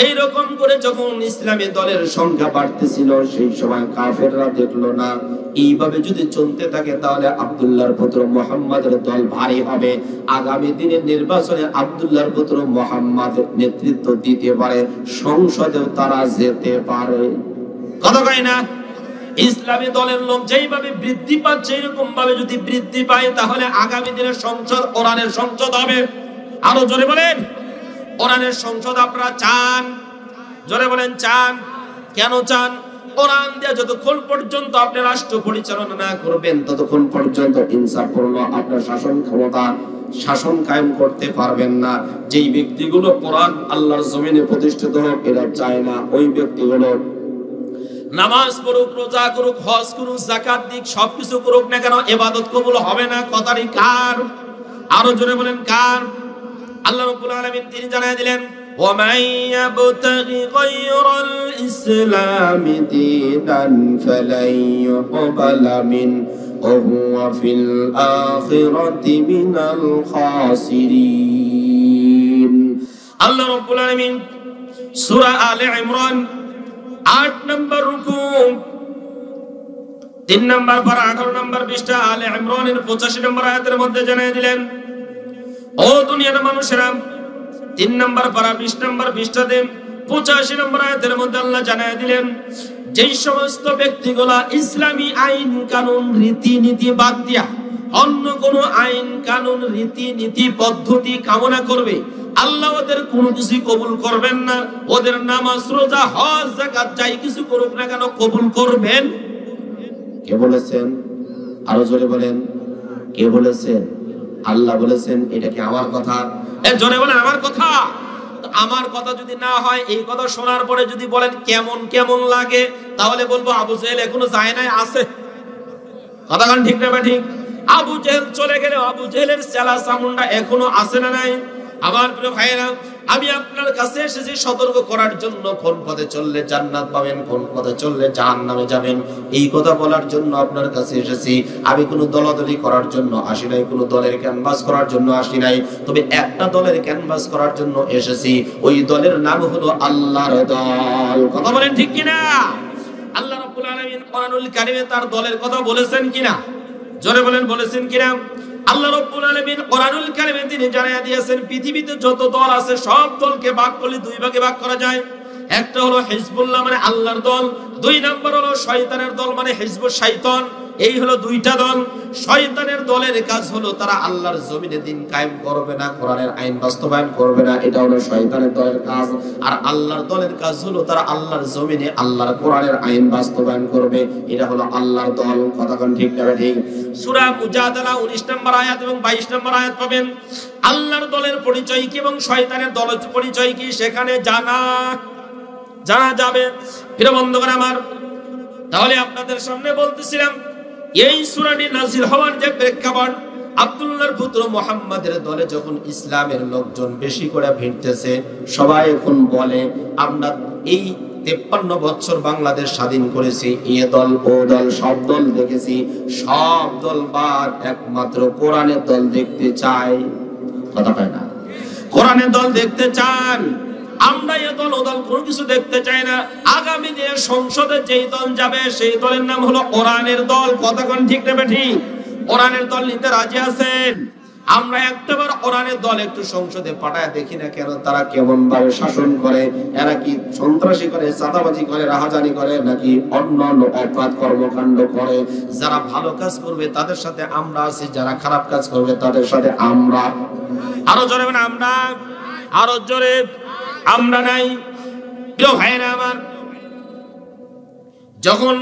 এইরকম করে যখন ইসলামী দলের সংখ্যা বাড়তেছিল, সেই সময় কাফেররা দেখলো না এইভাবে যদি চলতে থাকে তাহলে আব্দুল্লাহর পুত্র মুহাম্মাদের দল ভারী হবে, আগামী দিনের নির্বাচনে আব্দুল্লাহর পুত্র মুহাম্মাদ নেতৃত্ব দিতে পারে, সংসদেও তারা যেতে পারে। কথা কয় না? ইসলামী দলের লোক যেইভাবে বৃদ্ধি পাচ্ছে, এরকম ভাবে যদি বৃদ্ধি পায় তাহলে আগামী দিনের সংসদ কোরআনের সংসদ হবে। আরো জোরে বলেন, কোরআনের সংসদ আপনারা চান? জোরে বলেন চান? কেন চান? কোরআন দিয়ে যতক্ষণ পর্যন্ত আপনি রাষ্ট্র পরিচালনা না করবেন ততক্ষণ পর্যন্ত ইনসাফপূর্ণ আপনার শাসন ক্ষমতা, শাসন কায়েম করতে পারবেন না। যেই ব্যক্তিগুলো কোরআন আল্লাহর জমিনে প্রতিষ্ঠিত হোক এরা চায় না, ওই ব্যক্তিগুলো নামাজ পড়ুক, রোজা করুক, হজ করুক, যাকাত দিক, সবকিছু করুক না কেন, ইবাদত কবুল হবে না। কথাটি কার? আরো জোরে বলেন কার? আল্লাহ রাব্বুল আলামিন তিনি জানায় দিলেন, وَمَن يَبْتَغِ غَيْرَ الْإِسْلَامِ دِينًا فَلَن يُقْبَلَ مِنْهُ وَهُوَ فِي الْآخِرَةِ مِنَ الْخَاسِرِينَ। আল্লাহ রাব্বুল আলামিন সূরা আলে ইমরান 8 নম্বর রুকু, 3 নম্বর পারা 18 নম্বর পৃষ্ঠা আলে ইমরানের 85 নম্বর আয়াতের মধ্যে জানিয়ে দিলেন, ও দুনিয়ার মানুষেরা, 3 নম্বর পারা 20 নম্বর পৃষ্ঠাতে 85 নম্বর আয়াতের মধ্যে আল্লাহ জানায় দিলেন, যেই সমস্ত ব্যক্তিগুলা ইসলামী আইন কানুন রীতিনীতি বাদ দিয়া অন্য কোন আইন কানুন রীতিনীতি পদ্ধতি কামনা করবে, আল্লাহ ওদের কোনো কিছু কবুল করবেন না। ওদের নামাজ রোজা হজ যাকাত যাই কিছু করুক না কেন কবুল করবেন। কে বলেছেন? আরো জোরে বলেন, কে বলেছেন? আল্লাহ বলেছেন। এটা কি আমার কথা? জোরে বলেন আমার কথা। আমার কথা যদি না হয়, এই কথা শোনার পরে যদি বলেন কেমন কেমন লাগে, তাহলে বলবো আবু জেহেল এখনো যায় নাই, আছে। কথা কান ঠিক না ঠিক? আবু জেহেল চলে গেলে আবু জেহেলের চেলা চামুন্ডা এখনো আছে না নাই? আমার প্রিয় ভাইরা, আমি আপনার কাছে এসেছি সতর্ক করার জন্য, কোন পথে চললে জান্নাত পাবেন, কোন পথে চললে জাহান্নামে যাবেন, এই কথা বলার জন্য আপনার কাছে এসেছি। আমি কোনো দলাদলি করার জন্য আসি নাই, কোনো দলের ক্যানভাস করার জন্য আসি নাই। তবে একটা দলের ক্যানভাস করার জন্য এসেছি, ওই দলের নাম হলো আল্লাহর দল। কথা বলেন ঠিক কিনা? আল্লাহ রাব্বুল আলামিন কোরআনুল কারীমে তার দলের কথা বলেছেন কিনা? জোরে বলেন, বলেছেন কিনা? আল্লাহ রাব্বুল আলামিন কোরআনুল কারীমে তিনি জানায়া দিয়েছেন, পৃথিবীতে যত দল আছে সব দলকে ভাগ করলে 2 ভাগে ভাগ করা যায়। একটা হলো হিজবুল্লাহ মানে আল্লাহর দল, 2 নাম্বার হলো শয়তানের দল মানে হিজবুশ শাইতান। এই হলো 2টা দল। শয়তানের দলের কাজ হলো তারা আল্লাহর জমিনে দিন কায়েম করবে না, কোরআনের আইন বাস্তবায়ন করবে না, এটা হলো শয়তানের দলের কাজ। আর আল্লাহর দলের কাজ হলো তারা আল্লাহর জমিনে আল্লাহর কোরআনের আইন বাস্তবায়ন করবে, এটা হলো আল্লাহর দল। কথা কোন ঠিক না ঠিক? সূরা মুজাদালা 19 নম্বর আয়াত এবং 22 নম্বর আয়াত পাবেন। আল্লাহর দলের পরিচয় কি এবং শয়তানের দলের পরিচয় কি সেখানে জানা যাবে। প্রিয় বন্ধুগণ আমার, তাহলে আপনাদের সামনে বলতেছিলাম, এই সূরাটি নাযিল হওয়ার যে প্রেক্ষাপট, আব্দুল্লাহর পুত্র মুহাম্মাদের দলে যখন ইসলামের লোকজন বেশি করে ভিড়তেছে, সবাই এখন বলে আমরা এই 53 বছর বাংলাদেশ স্বাধীন করেছি, এ দল ও দল সব দল দেখেছি, সব দল বাদ একমাত্র কোরআনের দল দেখতে চাই। কথা কয় না? কোরআনের দল দেখতে চান। আমরা এ দল ও দল কোনো কিছু দেখতে চাই না। আগামী দিনে সংসদে যেই দল যাবে সেই দলের নাম হলো কোরআনের দল। কথা কোন ঠিক না ঠিক? কোরআনের দল নিতে রাজি আছেন? আমরা একটাবার কোরআনের দল একটু সংসদে পাঠায় দেখি না কেন তারা কেমন ভাবে শাসন করে, এরা কি সন্ত্রাসী করে, চাঁদাবাজি করে, রাহাজানি করে, নাকি অন্যান্য অপরাধ কর্মকাণ্ড করে। যারা ভালো কাজ করবে তাদের সাথে আমরা আছি, যারা খারাপ কাজ করবে তাদের সাথে আমরা। আরো জোরে মানে আমরা, আরো জোরে আমরা নাই। প্রিয় ভাইরা আমার, যখন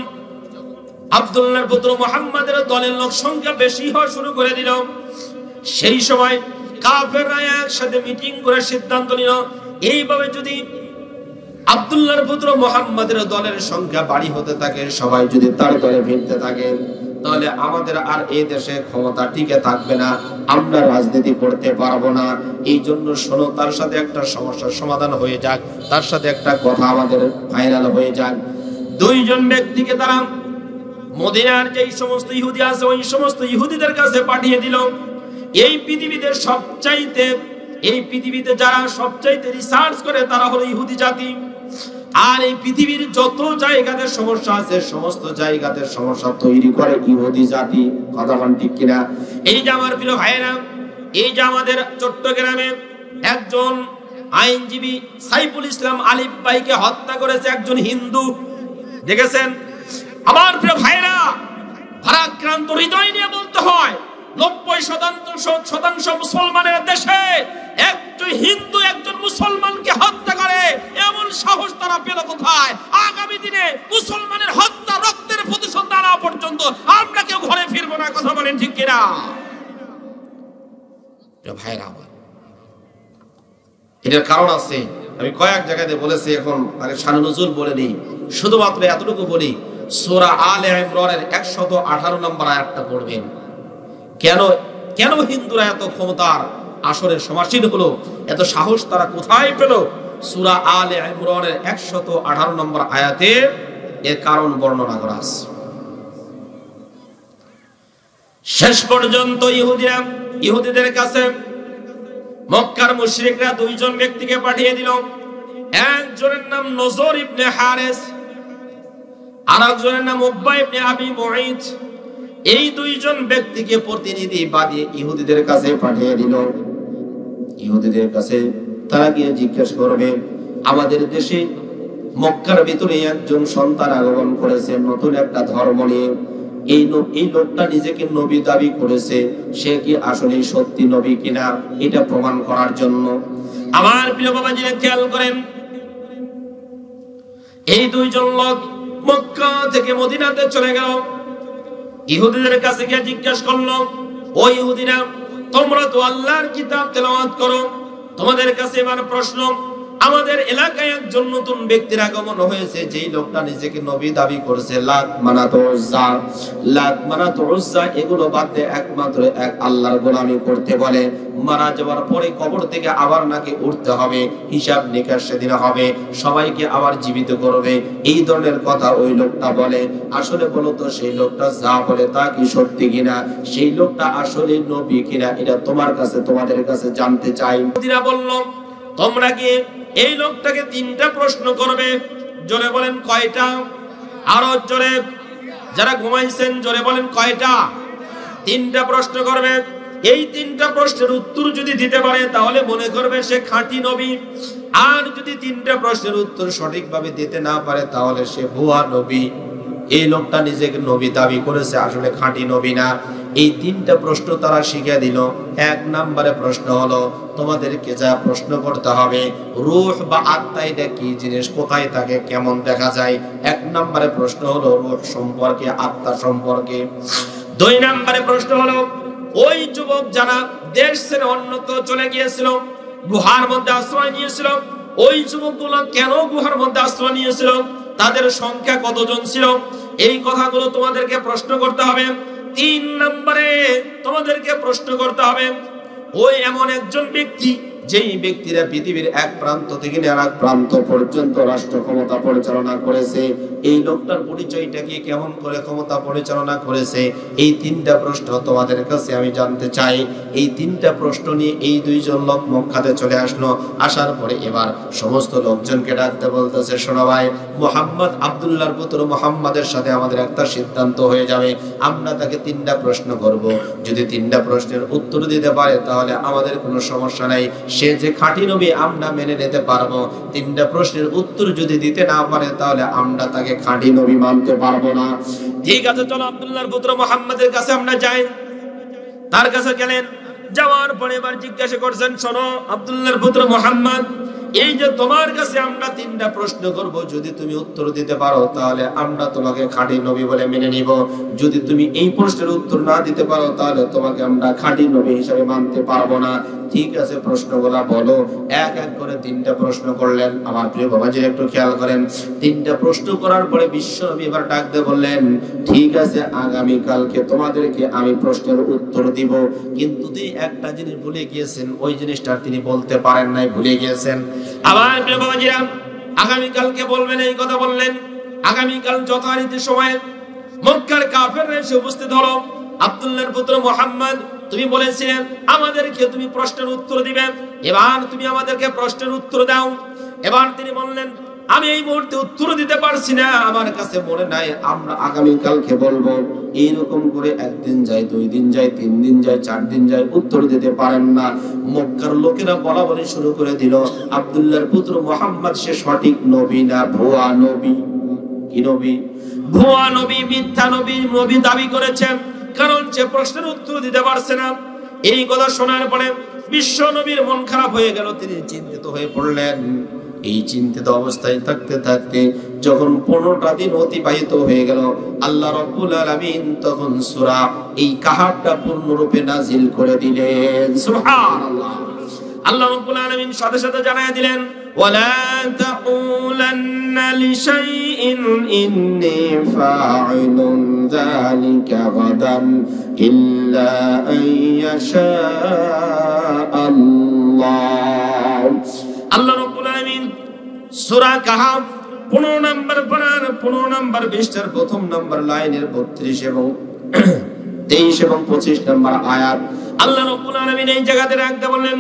আব্দুল্লাহর পুত্র মুহাম্মাদের দলের লোক সংখ্যা বেশি হওয়া শুরু করে দিল, সেই সময় কাফেররা একসাথে মিটিং করে সিদ্ধান্ত নিল, এইভাবে যদি আব্দুল্লাহর পুত্র মুহাম্মাদের দলের সংখ্যা বাড়ি হতে থাকে, সবাই যদি তার দলে ভিড়তে থাকে, তাহলে আমাদের আর এই দেশে ক্ষমতা টিকে থাকবে না, আমরা রাজনীতি করতে পারবো না। এই জন্য শোনো, তার সাথে একটা সমস্যার সমাধান হয়ে যাক, তার সাথে একটা কথা আমাদের ফাইনাল হয়ে যাক। 2 জন ব্যক্তিকে তারা মদিনার যেই সমস্ত ইহুদি আছে ওই সমস্ত ইহুদিদের কাছে পাঠিয়ে দিল। এই পৃথিবীতে যারা সবচাইতে রিসার্চ করে তারা হলো ইহুদি জাতি। আর এই পৃথিবীর যত জায়গাতে সমস্যা আছে সমস্ত জায়গাতে সমস্যা তৈরি করে ইহুদি জাতি। কথা বলেন ঠিক কিনা? এই যে আমার প্রিয় ভাইরা, এই যে আমাদের চট্টগ্রামে একজন আইনজীবী সাইফুল ইসলাম আলিফ ভাইকে হত্যা করেছে একজন হিন্দু, দেখেছেন? আমার প্রিয় ভাইরা, ভারাক্রান্ত হৃদয় নিয়ে বলতে হয়, 90% মুসলমানের দেশে একজন হিন্দু একজন মুসলমানকে হত্যা করে, এমন সাহস তারা পেল কোথায়? আগামী দিনে মুসলমানের হত্যা রক্তের প্রতিশোধ না নেওয়া পর্যন্ত আমরা কেউ ঘরে ফিরবো না। কথা বলেন ঠিক কিনা? ভাইরা আমার, এটার কারণ আছে, আমি কয়েক জায়গাতে বলেছি, এখন আগে শান নজুল বলে নিই, শুধুমাত্র এতটুকু বলি, সূরা আলে ইমরানের 118 নম্বর আয়াতটা পড়বেন। কেন হিন্দুরা এত ক্ষমতার আসরের সমাসীন হলো, এত সাহস তারা কোথায় পেল? সূরা আলে ইমরানের 118 নম্বর আয়াতে এর কারণ বর্ণনা করা আছে। শেষ পর্যন্ত ইহুদিদের কাছে মক্কার মুশরিকরা 2 জন ব্যক্তিকে পাঠিয়ে দিল। একজনের নাম নজর ইবনে হারেস, আর একজনের নাম উকবা ইবনে আবি মুঈত। এই 2 জন ব্যক্তিকে প্রতিনিধি বানিয়ে ইহুদিদের কাছে পাঠিয়ে দিল। ইহুদিদের কাছে তারা গিয়ে জিজ্ঞাসা করবে, আমাদের দেশে মক্কার ভিতরে একজন সন্তান আগমন করেছে নতুন একটা ধর্ম নিয়ে, এই লোকটা নিজেকে নবী দাবি করেছে, সে কি আসলে সত্যি নবী কিনা এটা প্রমাণ করার জন্য। আমার প্রিয় বাবাজিরা খেয়াল করেন, এই দুইজন লোক মক্কা থেকে মদিনাতে চলে গেল, ইহুদিদের কাছে গিয়ে জিজ্ঞাসা করলো, ও ইহুদিরা, তোমরা তো আল্লাহর কিতাব তেলাওয়াত করো, তোমাদের কাছে এবার প্রশ্ন, আমাদের এলাকায় একজন নতুন ব্যক্তির আগমন হয়েছে, যেই লোকটা নিজেকে নবী দাবি করেছে, লাত মানাত উজ্জা এগুলো বাদ দিয়ে একমাত্র এক আল্লাহর গোলামি করতে বলে, মারা যাওয়ার পরে কবর থেকে আবার নাকি উঠতে হবে, হিসাব নিকাশ সেদিন হবে, সবাইকে আবার জীবিত করবে, এই ধরনের কথা ওই লোকটা বলে। আসলে বলো তো সেই লোকটা যা বলে তা কি সত্যি কিনা, সেই লোকটা আসলে নবী কিনা, এটা তোমাদের কাছে জানতে চাই। বলল, তোমরা কি এই লোকটাকে 3টা প্রশ্ন করবে। জোরে বলেন কয়টা? আরো জোরে, যারা ঘুমাইছেন জোরে বলেন কয়টা? 3টা প্রশ্ন করবে। এই 3টা প্রশ্নের উত্তর যদি দিতে পারে তাহলে মনে করবে সে খাঁটি নবী, আর যদি 3টা প্রশ্নের উত্তর সঠিকভাবে দিতে না পারে তাহলে সে ভুয়া নবী। এই লোকটা নিজেকে নবী দাবি করেছে, আসলে খাঁটি নবী না। এই 3টা প্রশ্ন তারা শিখিয়ে দিল। 1 নম্বরে প্রশ্ন হলো, তোমাদেরকে যা প্রশ্ন করতে হবে, রূহ বা আত্মা এটা কি জিনিস, কোথায় থাকে, কেমন দেখা যায়। 1 নম্বরে প্রশ্ন হলো রূহ সম্পর্কে, আত্মা সম্পর্কে। 2 নম্বরে প্রশ্ন হলো, ওই যুবক যারা দেশ ছেড়ে অন্যত্র চলে গিয়েছিল, গুহার মধ্যে আশ্রয় নিয়েছিল, ওই যুবকগুলো কেন গুহার মধ্যে আশ্রয় নিয়েছিল, তাদের সংখ্যা কতজন ছিল, এই কথাগুলো তোমাদেরকে প্রশ্ন করতে হবে। 3 নম্বরে তোমাদেরকে প্রশ্ন করতে হবে, ওই এমন একজন ব্যক্তি যেই ব্যক্তিরা পৃথিবীর এক প্রান্ত থেকে আরেক প্রান্ত পর্যন্ত রাষ্ট্র ক্ষমতা পরিচালনা করেছে, এই লোকটার পরিচয়টা কি, কেমন করে ক্ষমতা পরিচালনা করেছে, এই 3টা প্রশ্ন তোমাদের কাছে আমি জানতে চাই। এই 3টা প্রশ্ন নিয়ে এই 2জন লোক মক্কাতে চলে আসলো। আসার পরে এবার সমস্ত লোকজনকে ডাকতে বলতেছে, শোনো ভাই, মুহাম্মদ আব্দুল্লাহর পুত্র মুহাম্মাদের সাথে আমাদের একটা সিদ্ধান্ত হয়ে যাবে, আমরা তাকে 3টা প্রশ্ন করব, যদি 3টা প্রশ্নের উত্তর দিতে পারে তাহলে আমাদের কোনো সমস্যা নাই, সে যে খাঁটি নবী আমরা মেনে নিতে পারবো। 3টা প্রশ্নের উত্তর যদি দিতে না পারে তাহলে আমরা তাকে খাঁটি নবী মানতে পারবো না। ঠিক আছে, চলো আব্দুল্লাহর পুত্র মুহাম্মাদের কাছে আমরা যাই। তার কাছে গেলেন, যাওয়ার পরে এবার জিজ্ঞাসা করছেন, শোনো আব্দুল্লাহর পুত্র মুহাম্মদ, এই যে তোমার কাছে আমরা 3টা প্রশ্ন করব, যদি তুমি উত্তর দিতে পারো তাহলে আমরা তোমাকে খাঁটি নবী বলে মেনে নিব, যদি তুমি এই প্রশ্নের উত্তর না দিতে পারো তাহলে তোমাকে আমরা খাঁটি নবী হিসেবে মানতে পারবো না। ঠিক আছে, প্রশ্নগুলো বলো। এক এক করে 3টা প্রশ্ন করলেন। আমার প্রিয় বাবাজিরা একটু খেয়াল করেন, 3টা প্রশ্ন করার পরে বিশ্বনবী এবার ডাক দিয়ে বললেন, ঠিক আছে, আগামী কালকে তোমাদেরকে আমি প্রশ্নের উত্তর দিব, কিন্তু তিনি একটা জিনিস ভুলে গিয়েছেন, ওই জিনিসটা তিনি বলতে পারেন নাই, ভুলে গিয়েছেন। আমার প্রিয় বাবাজিরা, আগামী কালকে বলবেন এই কথা বললেন। আগামী কাল যথারীতি সময়ে মক্কার কাফেররা এসে উপস্থিত হলো। আব্দুল্লাহর পুত্র মুহাম্মদ, তুমি বলেছিলে আমাদেরকে তুমি প্রশ্নের উত্তর দিবে, এবার তুমি আমাদেরকে প্রশ্নের উত্তর দাও। এবার তিনি বললেন, আমি এই মুহূর্তে উত্তর দিতে পারছি না, আমার কাছে মনে নাই, আমরা আগামী কালকে বলবো। এইরকম করে 1 দিন যায়, 2 দিন যায়, 3 দিন যায়, 4 দিন যায়, উত্তর দিতে পারেন না। মক্কার লোকেরা বলা বলি শুরু করে দিল, আব্দুল্লাহর পুত্র মুহাম্মদ সে সঠিক নবী না, ভুয়া নবী। কি নবী? ভুয়া নবী, মিথ্যা নবী দাবি করেছেন, কারণ সে প্রশ্নের উত্তর দিতে পারছে না। এই কথা শোনার পরে বিশ্ব নবীর মন খারাপ হয়ে গেল, তিনি চিন্তিত হয়ে পড়লেন। এই চিন্তিত অবস্থায় থাকতে থাকতে যখন 15টা দিন অতিবাহিত হয়ে গেল, আল্লাহ রাব্বুল আলামিন তখন সূরা এই কাহাফটা পূর্ণরূপে নাজিল করে দিলেন। সুবহানাল্লাহ। আল্লাহ রাব্বুল আলামিন সাথে সাথে জানায় দিলেন, ওয়ালা তাকুলান্না লিশাইইন ইন্নী ফাইলুন যালিকা গাদান ইল্লা আইয়াশা আল্লাহ। আল্লাহ রাব্বুল আলামিন সূরা কাহাফ 15 নম্বর পারার 15 নম্বর পৃষ্ঠার 1ম নম্বর লাইনের 32 এবং 23 এবং 25 নম্বর আয়াত আল্লাহ রাব্বুল আলামিন এই জায়গাতে রাখতে বললেন,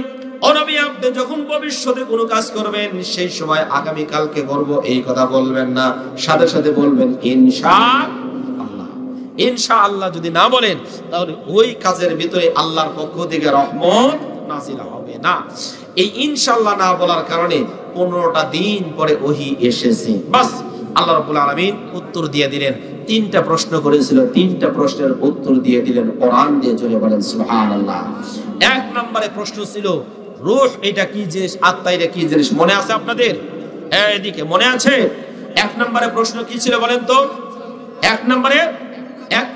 ও নবী, আপনি যখন ভবিষ্যতে কোনো কাজ করবেন সেই সময় আগামী কালকে করব এই কথা বলবেন না, সাথে সাথে বলবেন ইনশাআল্লাহ। ইনশাআল্লাহ যদি না বলেন তাহলে ওই কাজের ভিতরে আল্লাহর পক্ষ থেকে রহমত নাজিল হবে না। এই ইনশাআল্লাহ না বলার কারণে 15টা দিন পরে ওহী এসেছে। বাস আল্লাহ রাব্বুল আলামিন উত্তর দিয়ে দিলেন। 3টা প্রশ্ন করেছিল, 3টা প্রশ্নের উত্তর দিয়ে দিলেন কোরআন দিয়ে। জোরে বলেন সুবহানাল্লাহ। 1 নম্বরে প্রশ্ন ছিল রূহ এটা কি জিনিস, আত্মা এটা কি জিনিস? মনে আছে আপনাদের? এদিকে মনে আছে? 1 নম্বরে প্রশ্ন কি ছিল বলেন তো? 1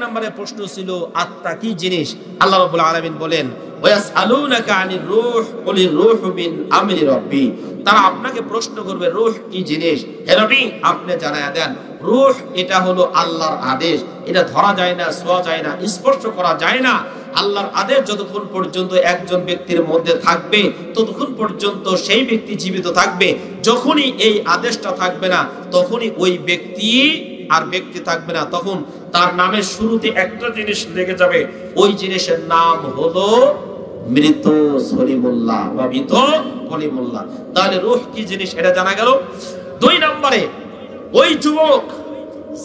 নম্বরে প্রশ্ন ছিল আত্মা কি জিনিস। আল্লাহ রাব্বুল আলামিন বলেন ওয়াসআলুনাকা আনির রূহ কুলির রূহু মিন আমরি রাব্বি। তারা আপনাকে প্রশ্ন করবে রূহ কি জিনিস। হে নবী আপনি জানায়া দেন রূহ এটা হলো আল্লাহর আদেশ। এটা ধরা যায় না, ছোঁয়া যায় না, স্পর্শ করা যায় না। আল্লাহর আদেশ যতক্ষণ পর্যন্ত একজন ব্যক্তির মধ্যে থাকবে ততক্ষণ পর্যন্ত সেই ব্যক্তি জীবিত থাকবে। যখনই এই আদেশটা থাকবে না তখনই ওই ব্যক্তি আর ব্যক্তি থাকবে না। তখন তার নামের শুরুতে একটা জিনিস লেগে যাবে, ওই জিনিসের নাম হলো মৃত সলিমুল্লাহ বা মৃত কলিমুল্লাহ। তাহলে রূহ কি জিনিস এটা জানা গেল। 2 নম্বরে ওই যুবক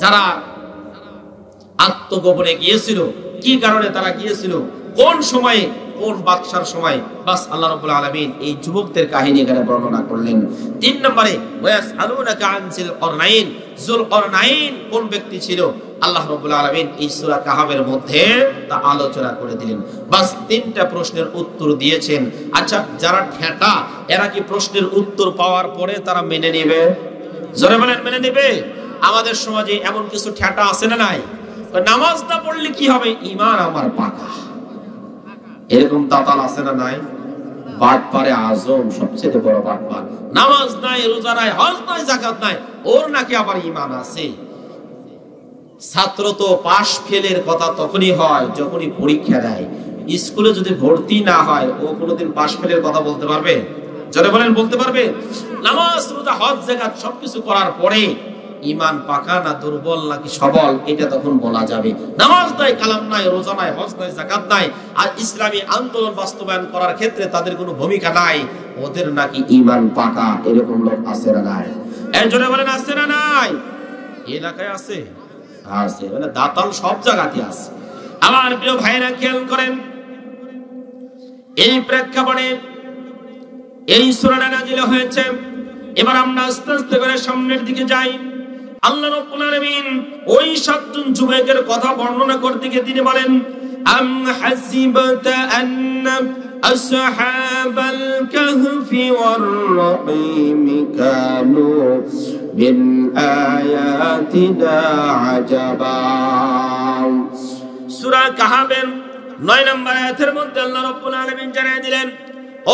যারা আত্মগোপনে গিয়েছিল, কি কারণে তারা গিয়েছিল, কোন সময়ে, কোন বাদশার সময়, বাস আল্লাহ রাব্বুল আলামিন এই যুবকদের কাহিনী এখানে বর্ণনা করলেন। 3 নম্বরে ওয়াসআলুনাকা আন যুলকরনাইন। যুলকরনাইন কোন ব্যক্তি ছিল আল্লাহ রাব্বুল আলামিন এই সূরা কাহাফের মধ্যে তা আলোচনা করে দিলেন। বাস 3টা প্রশ্নের উত্তর দিয়েছেন। আচ্ছা যারা ঠেটা এরা কি প্রশ্নের উত্তর পাওয়ার পরে তারা মেনে নেবে? জোরে বলেন মেনে নেবে? আমাদের সমাজে এমন কিছু ঠেটা আছে না নাই? নামাজ না পড়লে কি হবে, ঈমান আমার পাকা, এরকম তাতাল আছে না নাই? বাটপারে আজম সবচেয়ে বড় বাটপার, নামাজ নাই, রোজা নাই, হজ নাই, যাকাত নাই, ওর নাকি আবার ঈমান আছে। ছাত্র তো পাশ ফেলের কথা তখনই হয় যখনই পরীক্ষা দেয়। স্কুলে যদি ভর্তি না হয় ও কোনোদিন পাশ ফেলের কথা বলতে পারবে? জোরে বলেন বলতে পারবে? নামাজ রোজা হজ যাকাত সবকিছু করার পরে ঈমান পাকা না দুর্বল নাকি সবল এটা তখন বলা যাবে। নামাজ নাই, কালাম নাই, রোজা নাই, হজ নাই, যাকাত নাই, আর ইসলামী আন্দোলন বাস্তবায়ন করার ক্ষেত্রে তাদের কোনো ভূমিকা নাই, ওদের নাকি ঈমান পাকা। এরকম লোক আছে না নাই? একজনে বলেন আছে না নাই? এলাকায় আছে, আছে, মানে দাতাল সব জায়গাতে আছে। আমার প্রিয় ভাইরা খেয়াল করেন, এই প্রেক্ষাপটে এই সূরাটা নাযিল হয়েছে। এবার আমরা আস্তে আস্তে করে সামনের দিকে যাই। আল্লাহ রাব্বুল আলামিন ওই 7 জন যুবকের কথা বর্ণনা করতে গিয়ে তিনি বলেন আম হাসিবতা আন্না আসহাবাল কাহফি ওয়ার রাকিম কানু মিন আয়াতিনা আজাবা। সূরা কাহফের 9 নম্বর আয়াতের মধ্যে আল্লাহ রাব্বুল আলামিন জানিয়ে দিলেন,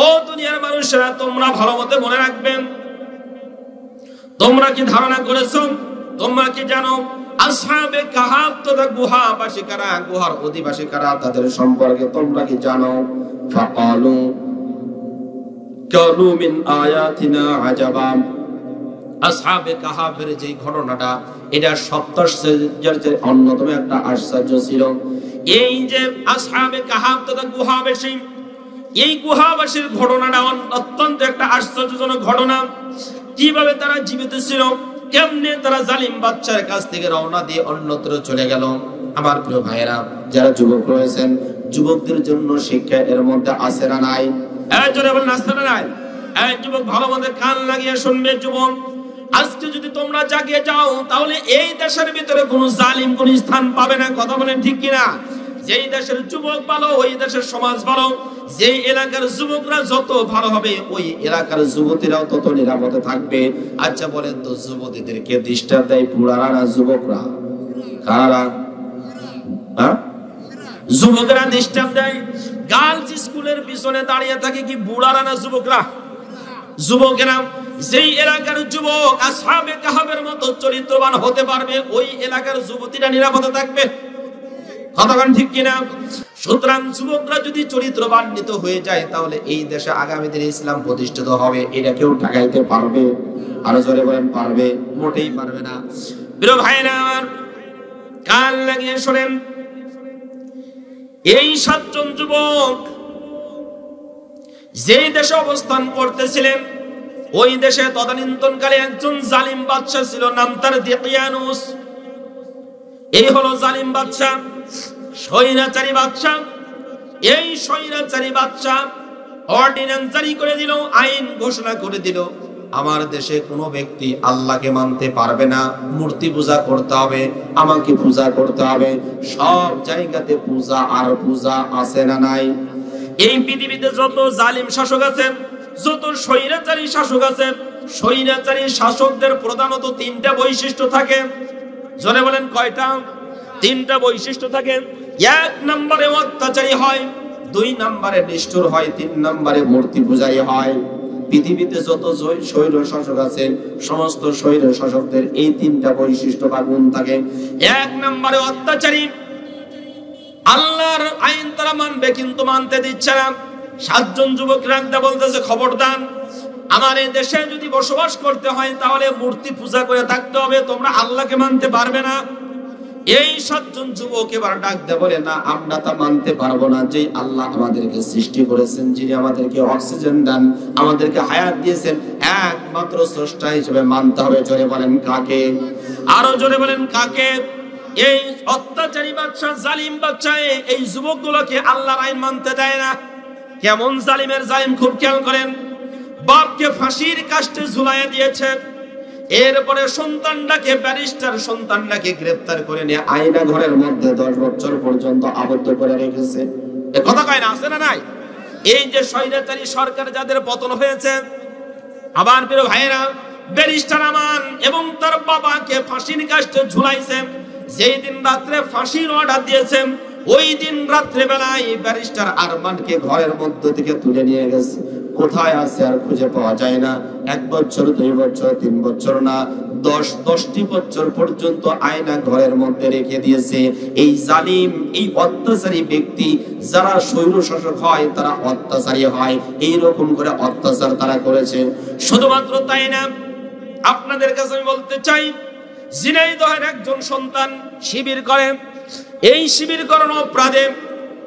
ও দুনিয়ার মানুষেরা তোমরা ভালোমতো মনে রাখবেন, তোমরা কি ধারণা করেছো, তোমরা কি জানো আসহাবে কাহাফ তথা গুহাবাসী কারা, গুহার অধিবাসী কারা, তাদের সম্পর্কে তোমরা কি জানো? ফাকালু কানু মিন আয়াতিনা আজাবা। আসহাবে কাহাফের যে ঘটনাটা এটা সপ্তাশ্চর্যের যে অন্যতম একটা আশ্চর্য ছিল। এই যে আসহাবে কাহাফ তথা গুহাবাসী, এই গুহাবাসীর ঘটনাটা অত্যন্ত একটা আশ্চর্যজনক ঘটনা। কিভাবে তারা জীবিত ছিল, কেমনে তারা জালিম বাদশার কাছ থেকে রওনা দিয়ে অন্যত্র চলে গেল। আমার প্রিয় ভাইয়েরা যারা যুবক রয়েছেন, যুবকদের জন্য শিক্ষা এর মধ্যে আছে না নাই? জোরে বলেন আছে না নাই? যুবক ভালো মতো কান লাগিয়ে শুনবে। যুবক আজকে যদি তোমরা জাগিয়ে যাও তাহলে এই দেশের ভিতরে কোনো জালিম কোনো স্থান পাবে না। কথা বলেন ঠিক কিনা? যেই দেশের যুবক ভালো ওই দেশের সমাজ ভালো, যেই এলাকার যুবকরা যত ভালো হবে ওই এলাকার যুবতীরাও তত নিরাপদে থাকবে। আচ্ছা বলেন তো যুবতীদেরকে ডিস্টার্ব দেয় বুড়ারা না যুবকরা? কারা? যুবকরা ডিস্টার্ব দেয়। গার্লস স্কুলের পিছনে দাঁড়িয়ে থাকে কি বুড়ারা না যুবকরা? যুবকেরা। যেই এলাকার যুবক আসহাবে কাহাফের মতো চরিত্রবান হতে পারবে ওই এলাকার যুবতীরা নিরাপদে থাকবে। কতক্ষণ ঠিক কিনা? সুতরাং যুবকরা যদি চরিত্রবান্বিত হয়ে যায় তাহলে এই দেশে আগামী দিনে ইসলাম প্রতিষ্ঠিত হবে। এটা কেউ ঠেকাইতে পারবে? আরো জোরে বলেন পারবে? মোটেই পারবে না। প্রিয় ভাইরা আমার কান লাগিয়ে শোনেন, এই 7 জন যুবক যেই দেশে অবস্থান করতেছিলেন ওই দেশে তদানীন্তনকালে একজন জালিম বাদশা ছিল, নাম তার দিকিয়ানুস। এই হলো জালিম বাদশা, স্বৈরাচারী বাদশা। এই স্বৈরাচারী বাদশা অর্ডিন্যান্স জারি করে দিল, আইন ঘোষণা করে দিল, আমার দেশে কোনো ব্যক্তি আল্লাহকে মানতে পারবে না, মূর্তি পূজা করতে হবে, আমাকে পূজা করতে হবে। সব জায়গাতে পূজা আর পূজা আছে না নাই? এই পৃথিবীতে যত জালিম শাসক আছেন, যত স্বৈরাচারী শাসক আছেন, স্বৈরাচারী শাসকদের প্রধানত তিনটা বৈশিষ্ট্য থাকে। জোরে বলেন কয়টা? তিনটা বৈশিষ্ট্য থাকে। এক নম্বরে অত্যাচারী হয়, দুই নম্বরে নিষ্ঠুর হয়, তিন নম্বরে মূর্তি পূজারী হয়। পৃথিবীতে যত স্বৈর শাসক আছে, সমস্ত স্বৈর শাসকদের এই তিনটা বৈশিষ্ট্য বা গুণ থাকে। এক নম্বরে অত্যাচারী, আল্লাহর আইন তারা মানবে কিন্তু মানতে দিচ্ছে না। 7 জন যুবক রাখতে বলতেছে, খবরদার, আমার এই দেশে যদি বসবাস করতে হয় তাহলে মূর্তি পূজা করে থাকতে হবে, তোমরা আল্লাহকে মানতে পারবে না। এই 7 জন যুবক এবার ডাক দেয়, বলে না, আমরা তা মানতে পারবো না। যে আল্লাহ আমাদেরকে সৃষ্টি করেছেন, যিনি আমাদেরকে অক্সিজেন দেন, আমাদেরকে হায়াত দিয়েছেন, একমাত্র স্রষ্টা হিসেবে মানতে হবে। জোরে বলেন কাকে? আরো জোরে বলেন কাকে? এই অত্যাচারী বাদশা, জালিম বাদশা এই যুবকগুলোকে আল্লাহর আইন মানতে দেয় না। কেমন জালিমের জালিম, খুব খেয়াল করেন। বাপকে ফাঁসির কাস্টে ঝুলাইয়া দিয়েছে, এরপরে সন্তানটাকে, ব্যারিস্টার সন্তানটাকে গ্রেফতার করে নিয়ে আয়না ঘরের মধ্যে 10 বছর পর্যন্ত আবদ্ধ করে রেখেছে। এ কথা কয় না, আছে না নাই? এই যে স্বৈরাচারী সরকার যাদের পতন হয়েছে, আমার প্রিয় ভাইয়েরা, ব্যারিস্টার আমান এবং তার বাবাকে ফাঁসির কাস্টে ঝুলাইছে। যেই দিন রাত্রে ফাঁসির অর্ডার দিয়েছে, ওই দিন রাত্রে বেলায় ব্যারিস্টার আরমানকে ঘরের মধ্য থেকে তুলে নিয়ে গেছে। কোথায় আছে আর খুঁজে পাওয়া যায় না। 1 বছর, 2 বছর, 3 বছর না, 10টি বছর পর্যন্ত আয়না ঘরের মধ্যে রেখে দিয়েছে। এই জালিম, এই অত্যাচারী ব্যক্তি, যারা স্বৈর শাসক হয় তারা অত্যাচারী হয়, এইরকম করে অত্যাচার তারা করেছে। শুধুমাত্র তাই না, আপনাদের কাছে আমি বলতে চাই, ঝিনাইদহের একজন সন্তান শিবির করেন। এই শিবির করানো অপরাধে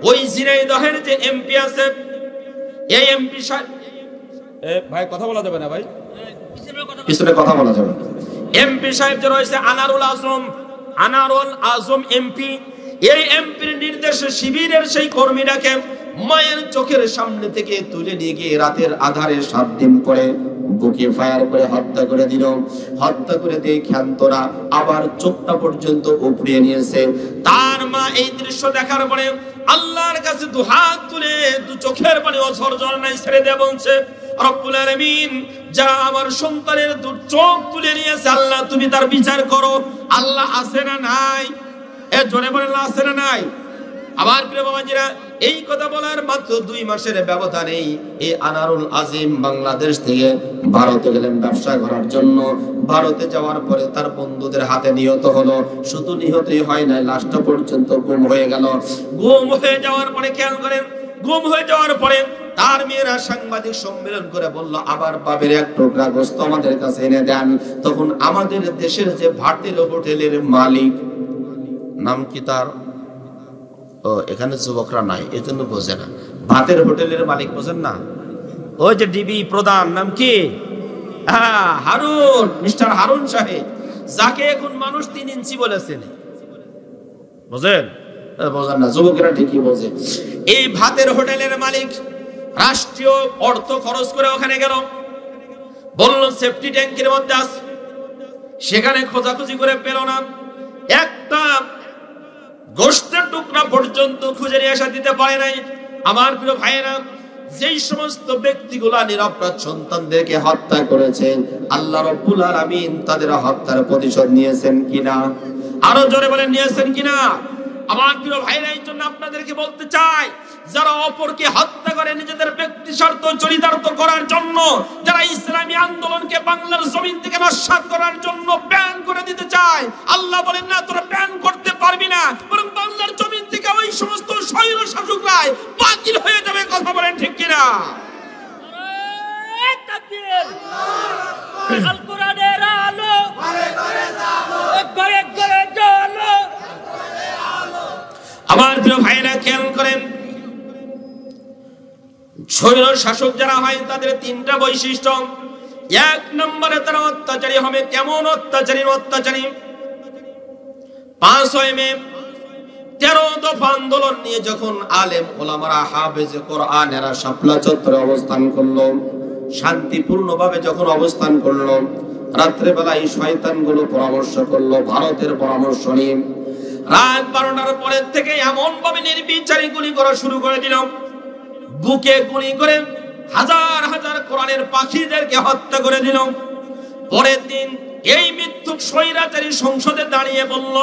ওই ঝিনাইদহের যে এমপি আছে, এই এমপি সাহেব, ভাই কথা বলা যাবে না ভাই, পিছনে কথা বলা যাবে। এমপি সাহেব যে রয়েছে আনারুল আজম এমপি, এই এমপির নির্দেশে শিবিরের সেই কর্মীরাকে মায়ের চোখের সামনে থেকে তুলে নিয়ে গিয়ে রাতের আধারে 7 দিন পরে বুকে ফায়ার করে হত্যা করে দিল। হত্যা করে দিয়ে ক্ষান্তরা আবার চোখটা পর্যন্ত উপড়িয়ে নিয়েছে। তার মা এই দৃশ্য দেখার পরে আল্লাহর কাছে 2 হাত তুলে 2 চোখের পানি অঝর ঝরনায় ছেড়ে দিয়ে বলছে, রব্বুল আলামিন, যারা আমার সন্তানের 2 চোখ তুলে নিয়েছে, আল্লাহ তুমি তার বিচার করো। আল্লাহ আছে না নাই? এ জোরে বলেন, আছে না নাই? আমার প্রিয় বাবাজিরা, এই কথা বলার মাত্র 2 মাসের ব্যবধানেই এই আনারুল আজিম বাংলাদেশ থেকে ভারতে গেলেন ব্যবসা করার জন্য। ভারতে যাওয়ার পরে তার বন্ধুদের হাতে নিহত হলো। শুধু নিহতই হয় না, লাশটা পর্যন্ত গুম হয়ে গেল। গুম হয়ে যাওয়ার পরে, খেয়াল করেন, গুম হয়ে যাওয়ার পরে তার মেয়েরা সাংবাদিক সম্মেলন করে বলল, আবার বাবের 1 টুকরা গোশত আমাদের কাছে এনে দেন। তখন আমাদের দেশের যে ভাতের হোটেলের মালিক, নাম কি তার? ও, এখানে যুবকরা নাই, এজন্য বোঝে না। ভাতের হোটেলের মালিক বোঝেন না? ওই যে ডিবি প্রধান, নাম কি? হ্যাঁ, হারুন, মিস্টার হারুন সাহেব, যাকে এখন মানুষ 3 ইঞ্চি বলেছেন। বোঝেন? বোঝেন না, যুবকেরা ঠিকই বোঝে। এই ভাতের হোটেলের মালিক রাষ্ট্রীয় অর্থ খরচ করে ওখানে গেল, বলল সেফটি ট্যাঙ্কের মধ্যে আছে। সেখানে খোঁজাখুঁজি করে পেল না, একটা গোশতের টুকরা পর্যন্ত খুঁজে নিয়ে আসা দিতে পারে নাই। আমার প্রিয় ভাইয়েরা, যেই সমস্ত ব্যক্তিগুলা নিরপরাধ সন্তানদেরকে হত্যা করেছেন, আল্লাহ রাব্বুল আলামিন তাদের হত্যার প্রতিশোধ নিয়েছেন কিনা? আরো জোরে বলেন, নিয়েছেন কিনা? আমার প্রিয় ভাইরা, এই জন্য আপনাদেরকে বলতে চাই, যারা অপরকে হত্যা করে নিজেদের ব্যক্তি স্বার্থ চরিতার্থ করার জন্য, যারা ইসলামী আন্দোলনকে বাংলার জমিন থেকে নস্যাৎ করার জন্য ব্যান করে দিতে চায়, আল্লাহ বলেন না, তোরা ব্যান করতে পারবি না, বরং বাংলার জমিন থেকে ওই সমস্ত স্বৈর শাসকরাই বাতিল হয়ে যাবে। কথা বলেন ঠিক কিনা? আল কোরআনের আলো ঘরে ঘরে জ্বালো। আমার প্রিয় ভাইরা, খেয়াল করেন, স্বৈর শাসক যারা হয় তাদের 3টা বৈশিষ্ট্য। 1 নম্বরে তারা অত্যাচারী হবে। কেমন অত্যাচারী? 5 মে 13 দফা আন্দোলন নিয়ে যখন আলেম ওলামারা হাফেজে কোরআন এরা শাপলা চত্বরে অবস্থান করলো, শান্তিপূর্ণভাবে যখন অবস্থান করলো, রাত্রে বেলায় শয়তানগুলো পরামর্শ করলো ভারতের পরামর্শ নিয়ে। রাত 12টার পরের থেকে এমন ভাবে নির্বিচারে গুলি করা শুরু করে দিল, বুকে গুলি করে হাজার হাজার কোরআনের পাখিদেরকে হত্যা করে দিল। পরের দিন এই মিথ্যুক স্বৈরাচারী সংসদে দাঁড়িয়ে বলল,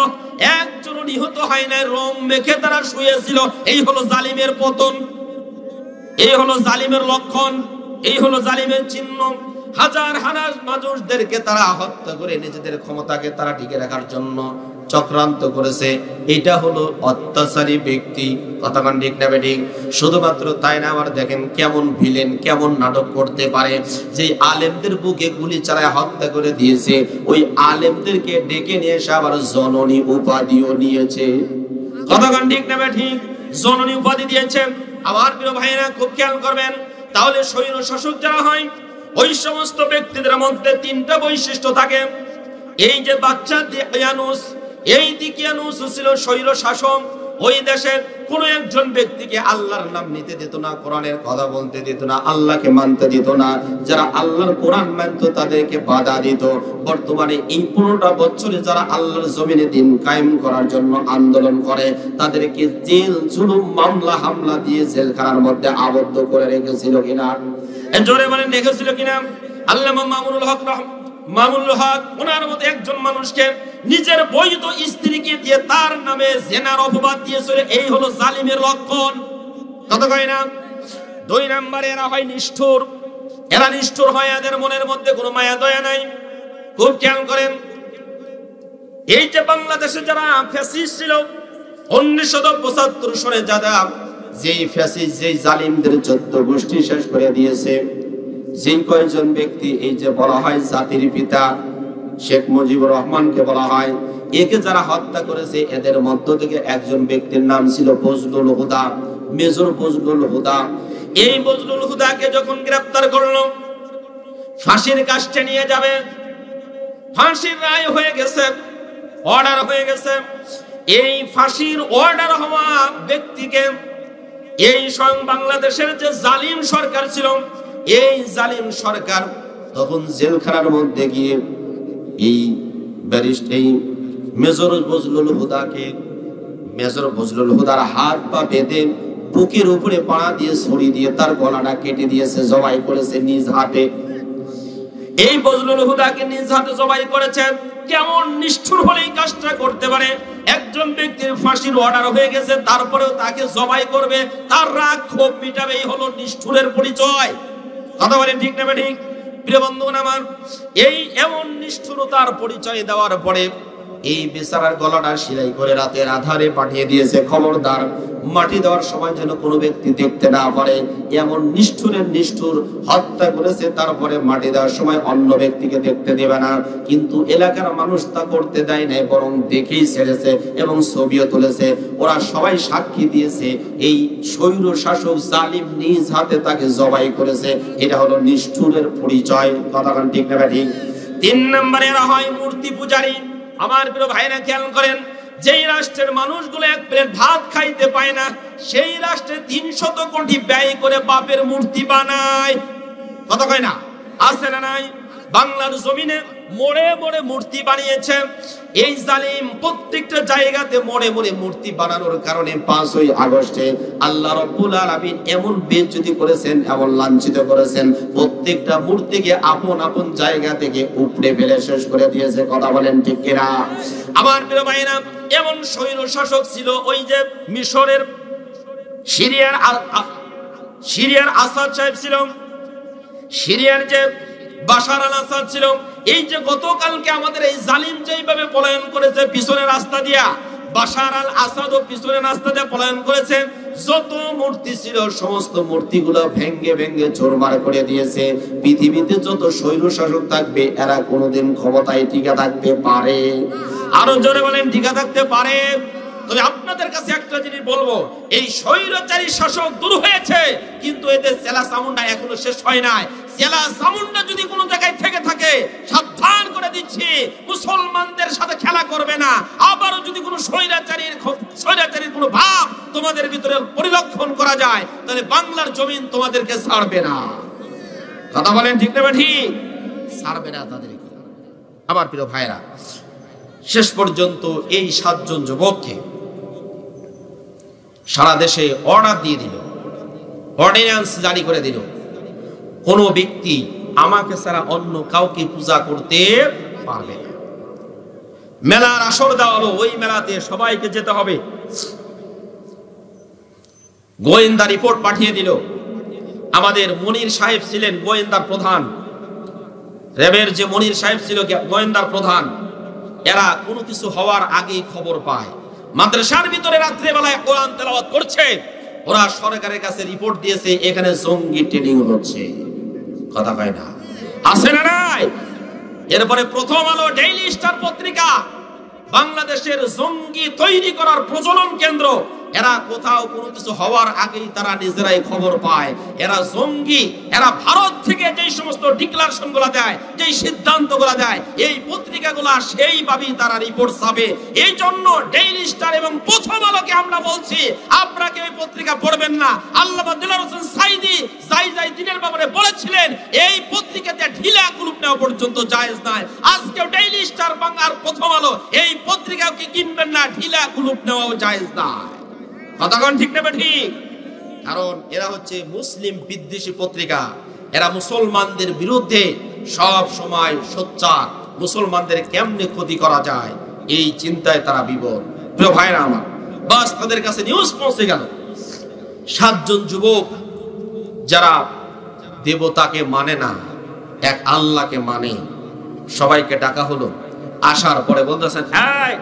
একজন নিহত হয় নাই, রং মেখে তারা শুয়েছিল। এই হলো জালিমের পতন, এই হলো জালিমের লক্ষণ, এই হলো জালিমের চিহ্ন। হাজার হাজার মানুষদেরকে তারা হত্যা করে নিজেদের ক্ষমতাকে তারা টিকে রাখার জন্য চক্রান্ত করেছে। এটা হলো অত্যাচারী ব্যক্তি। কথা কান ঠিক না বেঠিক? শুধুমাত্র তাই না, আবার দেখেন কেমন ভিলেন, কেমন নাটক করতে পারে। যে আলেমদের বুকে গুলি চালায় হত্যা করে দিয়েছে, ওই আলেমদেরকে ডেকে নিয়ে এসে আবার জননী উপাধিও নিয়েছে। কথা কান ঠিক না বেঠিক? জননী উপাধি দিয়েছে। আমার প্রিয় ভাইরা খুব খেয়াল করবেন, তাহলে স্বৈর শাসক যারা হয় ওই সমস্ত ব্যক্তিদের মধ্যে 3টা বৈশিষ্ট্য থাকে। এই যে বাচ্চা দিকিয়ানুস, এই দিকিয়ানুস ছিল স্বৈর শাসক। ওই দেশের কোন একজন ব্যক্তিকে আল্লাহর নাম নিতে দিত না, কোরআনের কথা বলতে দিত না, আল্লাহকে মানতে দিত না। যারা আল্লাহর কোরআন মানত তাদেরকে বাধা দিত। বর্তমানে এই 15টা বছরে যারা আল্লাহর জমিনে দিন কায়েম করার জন্য আন্দোলন করে, তাদেরকে জেল জুলুম মামলা হামলা দিয়ে জেলখানার মধ্যে আবদ্ধ করে রেখেছিল কিনা? জোরে বলেন, রেখেছিল কিনা? আল্লামা মামুনুল হক ওনার মতো একজন মানুষকে নিজের বৈধ স্ত্রীকে দিয়ে তার নামে জেনার অপবাদ দিয়েছিল। এই হলো জালিমের লক্ষণ। কত কয় না? 2 নম্বরে এরা হয় নিষ্ঠুর। এরা নিষ্ঠুর হয়, এদের মনের মধ্যে কোনো মায়া দয়া নাই। খুব খেয়াল করেন, এই যে বাংলাদেশে যারা ফ্যাসিস্ট ছিল 1975 সনে যারা যেই ফ্যাসিস্ট যেই জালিমদের 14 গোষ্ঠী শেষ করে দিয়েছে, যেই কয়েকজন ব্যক্তি, এই যে বলা হয় জাতির পিতা শেখ মুজিবুর রহমানকে বলা হয়, একে যারা হত্যা করেছে এদের মধ্য থেকে একজন ব্যক্তির নাম ছিল বজলুল হুদা, মেজর বজলুল হুদা। এই বজলুল হুদাকে যখন গ্রেফতার করলো, ফাঁসির কাস্টে নিয়ে যাবে, ফাঁসির রায় হয়ে গেছে, অর্ডার হয়ে গেছে। এই ফাঁসির অর্ডার হওয়া ব্যক্তিকে এই স্বয়ং বাংলাদেশের যে জালিম সরকার ছিল, এই জালিম সরকার তখন জেলখানার মধ্যে গিয়ে এই মেজর বজলুল হুদার হাত পা বেঁধে বুকের উপরে পাড়া দিয়ে ছড়ি দিয়ে তার গলাটা কেটে দিয়েছে, জবাই করেছে নিজ হাতে। এই বজলুল হুদাকে নিজ হাতে জবাই করেছেন। কেমন নিষ্ঠুর হলে এই কাজটা করতে পারে? একজন ব্যক্তির ফাঁসির অর্ডার হয়ে গেছে, তারপরেও তাকে জবাই করবে, তার রাগ ক্ষোভ মিটাবে। এই হলো নিষ্ঠুরের পরিচয়। কথা বলেন ঠিক না ঠিক? প্রিয় বন্ধুগণ আমার, এই এমন নিষ্ঠুরতার পরিচয় দেওয়ার পরে এই বেচারার গলাটা সেলাই করে রাতের আধারে পাঠিয়ে দিয়েছে। খবরদার, মাটি দেওয়ার সময় যেন কোনো ব্যক্তি দেখতে না পারে। এমন নিষ্ঠুরের নিষ্ঠুর হত্যা করেছে, তারপরে মাটি দেওয়ার সময় অন্য ব্যক্তিকে দেখতে দেবে না। কিন্তু এলাকার মানুষ তা করতে দেয় নাই, বরং দেখেই ছেড়েছে এবং ছবিও তুলেছে। ওরা সবাই সাক্ষী দিয়েছে এই স্বৈর শাসক জালিম নিজ হাতে তাকে জবাই করেছে। এটা হলো নিষ্ঠুরের পরিচয়। কথা ঠিক না ঠিক? 3 নম্বরে এরা হয় মূর্তি পূজারী। আমার প্রিয় ভাইরা খেয়াল করেন, যেই রাষ্ট্রের মানুষগুলো এক প্লেট ভাত খাইতে পায় না, সেই রাষ্ট্রে 300 কোটি ব্যয় করে বাপের মূর্তি বানায়। কথা কয় না? আছে না নাই? বাংলার জমিনে মোড়ে মোড়ে মূর্তি বানিয়েছে এই জালিম। প্রত্যেকটা জায়গাতে মোড়ে মোড়ে মূর্তি বানানোর কারণে 5ই আগস্টে আল্লাহ রাব্বুল আলামিন এমন বেইজ্জতি করেছেন, এমন লাঞ্ছিত করেছেন, প্রত্যেকটা মূর্তিকে আপন আপন জায়গা থেকে উপড়ে ফেলে শেষ করে দিয়েছে। কথা বলেন ঠিক কিনা? আমার প্রিয় ভাইরা, এমন স্বৈর শাসক ছিল ওই যে মিশরের সিরিয়ার আসাদ সাহেব ছিল, সিরিয়ার যে বাশার আল আসাদ ছিল। এই যে গতকালকে আমাদের এই জালিম যেইভাবে পলায়ন করেছে পিছনের রাস্তা দিয়া, বাশার আল আসাদও পিছনের রাস্তা দিয়ে পলায়ন করেছে। যত মূর্তি ছিল সমস্ত মূর্তিগুলো ভেঙ্গে ভেঙ্গে চুরমার করে দিয়েছে। পৃথিবীতে যত স্বৈর শাসক থাকবে এরা কোনোদিন ক্ষমতায় টিকে থাকতে পারে? আরো জোরে বলেন, টিকে থাকতে পারে? তবে আপনাদের কাছে একটা জিনিস বলবো, এই স্বৈরাচারী শাসক দূর হয়েছে, কিন্তু এদের চেলা চামুন্ডা এখনো শেষ হয় নাই। চেলা চামুন্ডা যদি কোনো জায়গায় থেকে থাকে, সাবধান করে দিচ্ছি, মুসলমানদের সাথে খেলা করবে না। আবারও যদি কোনো স্বৈরাচারীর কোনো ভাব তোমাদের ভিতরে পরিলক্ষণ করা যায়, তাহলে বাংলার জমিন তোমাদেরকে ছাড়বে না। কথা বলেন ঠিক না ঠিক? ছাড়বে না তাদেরকে। আমার প্রিয় ভাইরা, শেষ পর্যন্ত এই 7 জন যুবককে সারা দেশে অর্ডার দিয়ে দিল, অর্ডিন্যান্স জারি করে দিল, কোন ব্যক্তি আমাকে ছাড়া অন্য কাউকে পূজা করতে পারবে না। মেলার আসর দেওয়া হলো, ওই মেলাতে সবাইকে যেতে হবে। গোয়েন্দা রিপোর্ট পাঠিয়ে দিল। আমাদের মনির সাহেব ছিলেন গোয়েন্দার প্রধান, র্যাবের যে মনির সাহেব ছিল গোয়েন্দার প্রধান, এরা কোনো কিছু হওয়ার আগেই খবর পায়। মাদ্রাসার ভিতরে রাত্রে বেলায় কোরআন তেলাওয়াত করছে, ওরা সরকারের কাছে রিপোর্ট দিয়েছে এখানে জঙ্গি ট্রেনিং হচ্ছে। কথা কয় না? আছে না নাই? এরপরে প্রথম আলো, ডেইলি স্টার পত্রিকা, বাংলাদেশের জঙ্গি তৈরি করার প্রজনন কেন্দ্র, এরা কোথাও কোনো কিছু হওয়ার আগেই তারা নিজেরাই খবর পায় এরা জঙ্গি। এরা ভারত থেকে যে সমস্ত ডিক্লারেশন গুলা দেয়, যে সিদ্ধান্ত গুলা দেয়, এই পত্রিকাগুলা সেইভাবেই তারা রিপোর্ট ছাপে। এই জন্য ডেইলি স্টার এবং প্রথম আলোকে আমরা বলছি, আপনাকে এই পত্রিকা পড়বেন না। আল্লামা দিলওয়ার হোসেন সাঈদী যাই দিনের ব্যাপারে বলেছিলেন, এই পত্রিকাতে ঢিলা কুলুপ নেওয়া পর্যন্ত জায়েজ নাই। আজকেও ডেইলি স্টার বাংলার প্রথম আলো, এই পত্রিকাকে কিনবেন না, ঢিলা কুলুপ নেওয়াও জায়েজ নাই। কথাগণ ঠিক না ঠিক? কারণ এরা হচ্ছে মুসলিম বিদ্বেষী পত্রিকা, এরা মুসলমানদের বিরুদ্ধে সব সময় সোচ্চার। মুসলমানদের কেমনে ক্ষতি করা যায় এই চিন্তায় তারা বিবর। প্রিয় ভাইরা আমার, বাস তাদের কাছে নিউজ পৌঁছে গেল, 7 জন যুবক যারা দেবতাকে মানে না, এক আল্লাহকে মানে, সবাইকে ডাকা হলো। আসার পরে বলতেছেন, এই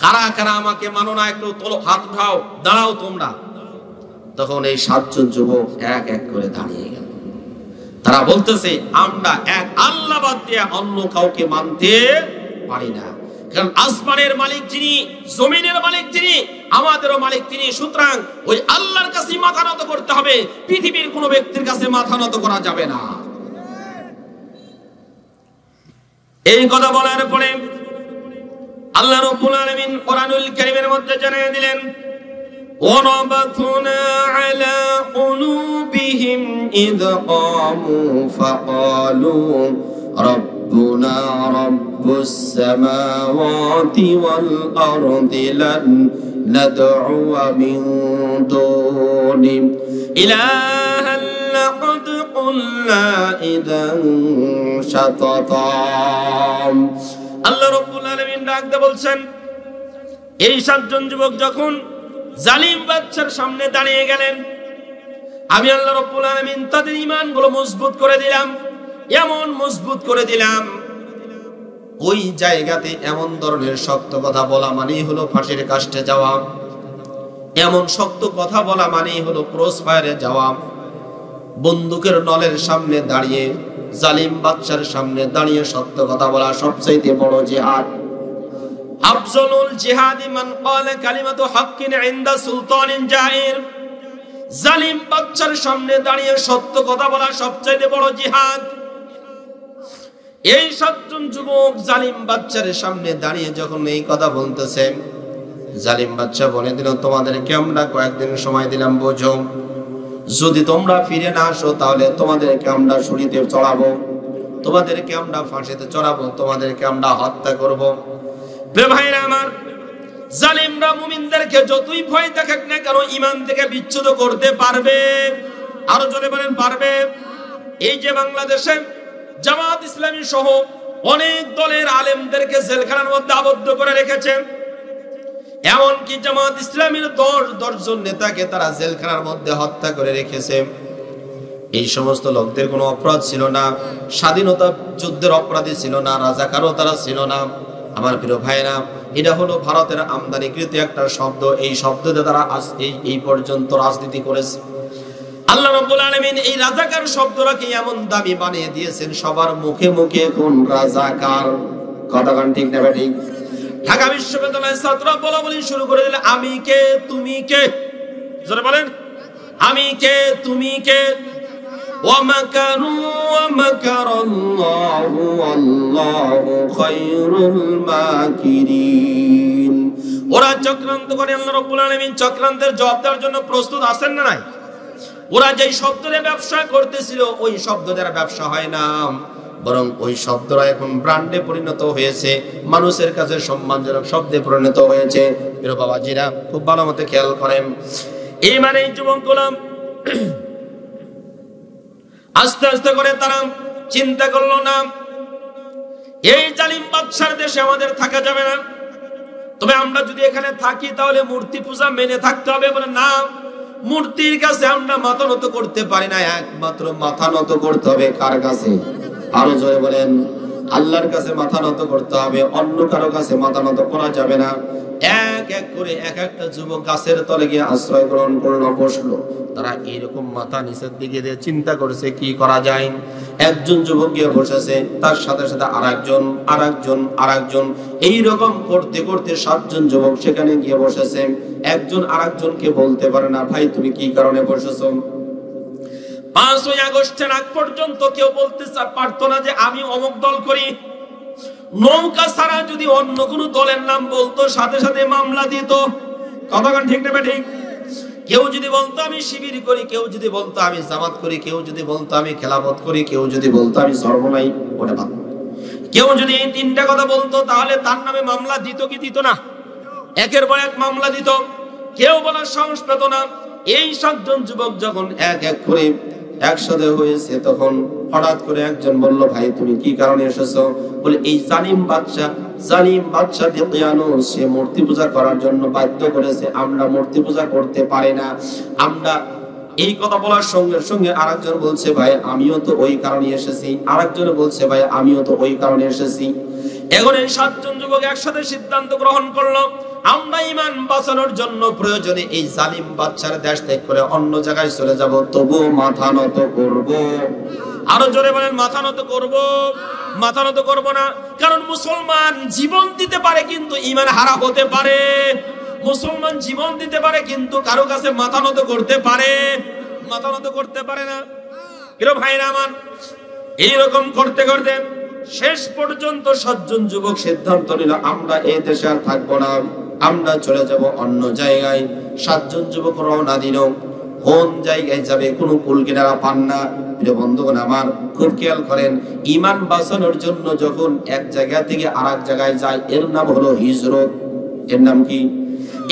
কারা কারা আমাকে মানো না, একটু তোলো, হাত উঠাও, দাঁড়াও তোমরা। তখন এই 7 জন যুবক এক এক করে দাঁড়িয়ে গেল। তারা বলতেছে, আমরা এক আল্লাহ বাদ দিয়ে অন্য কাউকে মানতে পারি না। কারণ আসমানের মালিক যিনি, জমিনের মালিক যিনি, আমাদেরও মালিক তিনি। সুতরাং ওই আল্লাহর কাছে মাথা নত করতে হবে, পৃথিবীর কোনো ব্যক্তির কাছে মাথা নত করা যাবে না। এই কথা বলার পরে আল্লাহ রাব্বুল আলামিন কোরআনুল কারীমের মধ্যে জানিয়ে দিলেন, ওয়ারাবাতনা আলা কুলুবিহিম ইয ক্বামু ফাকালু রাব্বুনা রাব্বুস সামাওয়াতি ওয়াল আরদি লান নাদ'উ মিন দুনি ইলাহান লাকাদ কুল্লা ইদান শাতাতা। আল্লাহ রাব্বুল আলামিন ডাকতে বলছেন, এই 7 জন যুবক যখন জালিম বাদশার সামনে দাঁড়িয়ে গেলেন, আমি আল্লাহ রাব্বুল আলামিন তাদের ঈমানগুলো মজবুত করে দিলাম, এমন মজবুত করে দিলাম, ওই জায়গাতে এমন ধরনের শক্ত কথা বলা মানেই হলো ফাঁসির কাস্টে যাওয়া, এমন শক্ত কথা বলা মানেই হলো ক্রস ফায়ারে যাওয়া। বন্দুকের নলের সামনে দাঁড়িয়ে, জালিম বাদশার সামনে দাঁড়িয়ে সত্য কথা বলা সবচেয়ে বড় জিহাদ। আফজলুল জিহাদি মান ক্বালা কালিমাতু হাক্কিন ইনদা সুলতানিন জাইর। জালিম বাদশার সামনে দাঁড়িয়ে সত্য কথা বলা সবচেয়ে বড় জিহাদ। এই 7 জন যুবক জালিম বাদশার সামনে দাঁড়িয়ে যখন এই কথা বলতেছে, জালিম বাদশা বলে দিল, তোমাদেরকে আমরা কয়েকদিন সময় দিলাম, বোঝো, যদি তোমরা ফিরে না আসো তাহলে তোমাদেরকে আমরা ছুরিতে চড়াবো, তোমাদেরকে আমরা ফাঁসিতে চড়াবো, তোমাদেরকে আমরা হত্যা করব। ভাইরা আমার, জালিমরা মুমিনদেরকে যতই ভয় দেখাক না কেন ঈমান থেকে বিচ্যুত করতে পারবে। আরো জোরে বলেন, পারবে। এই যে বাংলাদেশে জামাত ইসলামী সহ অনেক দলের আলেমদেরকে জেলখানার মধ্যে আবদ্ধ করে রেখেছে, এমনকি জামাত ইসলামীর 10 জন নেতাকে তারা জেলখানার মধ্যে হত্যা করে রেখেছে। এই সমস্ত লোকদের কোনো অপরাধ ছিল না, স্বাধীনতা যুদ্ধের অপরাধী ছিল না, রাজাকারও তারা ছিল না। আমার প্রিয় ভাইরা, এটা হলো ভারতের আমদানিকৃত একটা শব্দ। এই শব্দ দিয়ে তারা আজ এই পর্যন্ত রাজনীতি করেছে। আল্লাহ রাব্বুল আলামিন এই রাজাকার শব্দটাকে এমন দামি বানিয়ে দিয়েছেন, সবার মুখে মুখে কোন রাজাকার। কথাগান ঠিক না ঠিক? ঢাকা বিশ্ববিদ্যালয়ের ছাত্ররা বলা বলি শুরু করে দিলে, আমি কে তুমি কে, জোরে বলেন, আমি কে তুমি কে। ওয়ামাকারু ওয়ামাকারাল্লাহু ওয়াল্লাহু খায়রুল মাকিরিন। ওরা চক্রান্ত করে, আল্লাহ রাব্বুল আলামিন চক্রান্তের জবাব দেওয়ার জন্য প্রস্তুত আছেন না নাই? ওরা যেই শব্দ দিয়ে ব্যবসা করতেছিল ওই শব্দ দ্বারা ব্যবসা হয় না, বরং ওই শব্দরা এখন ব্র্যান্ডে পরিণত হয়েছে, মানুষের কাছে সম্মানজনক শব্দে পরিণত হয়েছে। প্রিয় বাবাজিরা খুব ভালো মতো খেয়াল করেন, এই মানে যুবকগুলো আস্তে আস্তে করে তারা চিন্তা করলো না, এই জালিম বাদশার দেশে আমাদের থাকা যাবে না, তবে আমরা যদি এখানে থাকি তাহলে মূর্তি পূজা মেনে থাকতে হবে। বলে না, মূর্তির কাছে আমরা মাথা নত করতে পারি না, একমাত্র মাথা নত করতে হবে কার কাছে? আরো জোরে বলেন, আল্লাহর কাছে মাথা নত করতে হবে, অন্য কারো কাছে মাথা নত করা যাবে না। এক এক করে এক একটা যুবক গাছের তলে গিয়ে আশ্রয় গ্রহণ করলো, বসলো। তারা এইরকম মাথা নিচের দিকে দিয়ে চিন্তা করছে কি করা যায়। একজন যুবক গিয়ে বসেছে, তার সাথে সাথে আরেকজন আরেকজন আরেকজন, এইরকম করতে করতে 7 জন যুবক সেখানে গিয়ে বসেছে। একজন আরেকজনকে বলতে পারে না, ভাই তুমি কি কারণে বসেছো? 5ই আগস্টের আগ পর্যন্ত কেউ বলতে পারতো না যে আমি অমুক দল করি। নৌকা ছাড়া যদি অন্য কোন দলের নাম বলতো সাথে সাথে মামলা দিত। কথাটা ঠিক না ঠিক? কেউ যদি বলতো আমি শিবির করি, কেউ যদি বলতো আমি জামাত করি, কেউ যদি বলতো আমি খেলাফত করি, কেউ যদি বলতো আমি সর্বনাই ওটা বাদ, কেউ যদি এই 3টা কথা বলতো তাহলে তার নামে মামলা দিত কি দিত না? একের পর এক মামলা দিত, কেউ বলার সাহস পেত না। এই 7 জন যুবক যখন এক এক করে একসাথে হয়েছে তখন হঠাৎ করে একজন বলল, ভাই তুমি কি কারণে এসেছো? বলে এই জালিম বাদশা দিকিয়ানুস সে মূর্তি পূজা করার জন্য বাধ্য করেছে, আমরা মূর্তি পূজা করতে পারি না। আমরা এই কথা বলার সঙ্গে সঙ্গে আরেকজন বলছে, ভাই আমিও তো ওই কারণে এসেছি। আরেকজন বলছে, ভাই আমিও তো ওই কারণে এসেছি। এখন এই 7 জন যুবক একসাথে সিদ্ধান্ত গ্রহণ করলো, আমরা ঈমান বাঁচানোর জন্য প্রয়োজনে এই জালিম বাদশার দেশ ত্যাগ করে অন্য জায়গায় চলে যাব, তবুও মাথা নত করব। আরো জোরে বলেন, মাথা নত করব। মাথা নত করব না, কারণ মুসলমান জীবন দিতে পারে কিন্তু ঈমান হারা হতে পারে। মুসলমান জীবন দিতে পারে কিন্তু কারো কাছে মাথা নত করতে পারে, মাথা নত করতে পারে না। প্রিয় ভাইরা আমার, এইরকম করতে করতে শেষ পর্যন্ত 7 জন যুবক সিদ্ধান্ত নিল, আমরা এই দেশে আর থাকবো না, আমরা চলে যাব অন্য জায়গায়। 7 জন যুবক রওনা দিল। কোন জায়গায় যাবে কোনো কুল কিনারা পান না। প্রিয় বন্ধুগণ আমার, খুব খেয়াল করেন, ঈমান বাঁচানোর জন্য যখন এক জায়গা থেকে আরেক জায়গায় যায় এর নাম হলো হিজরত। এর নাম কি?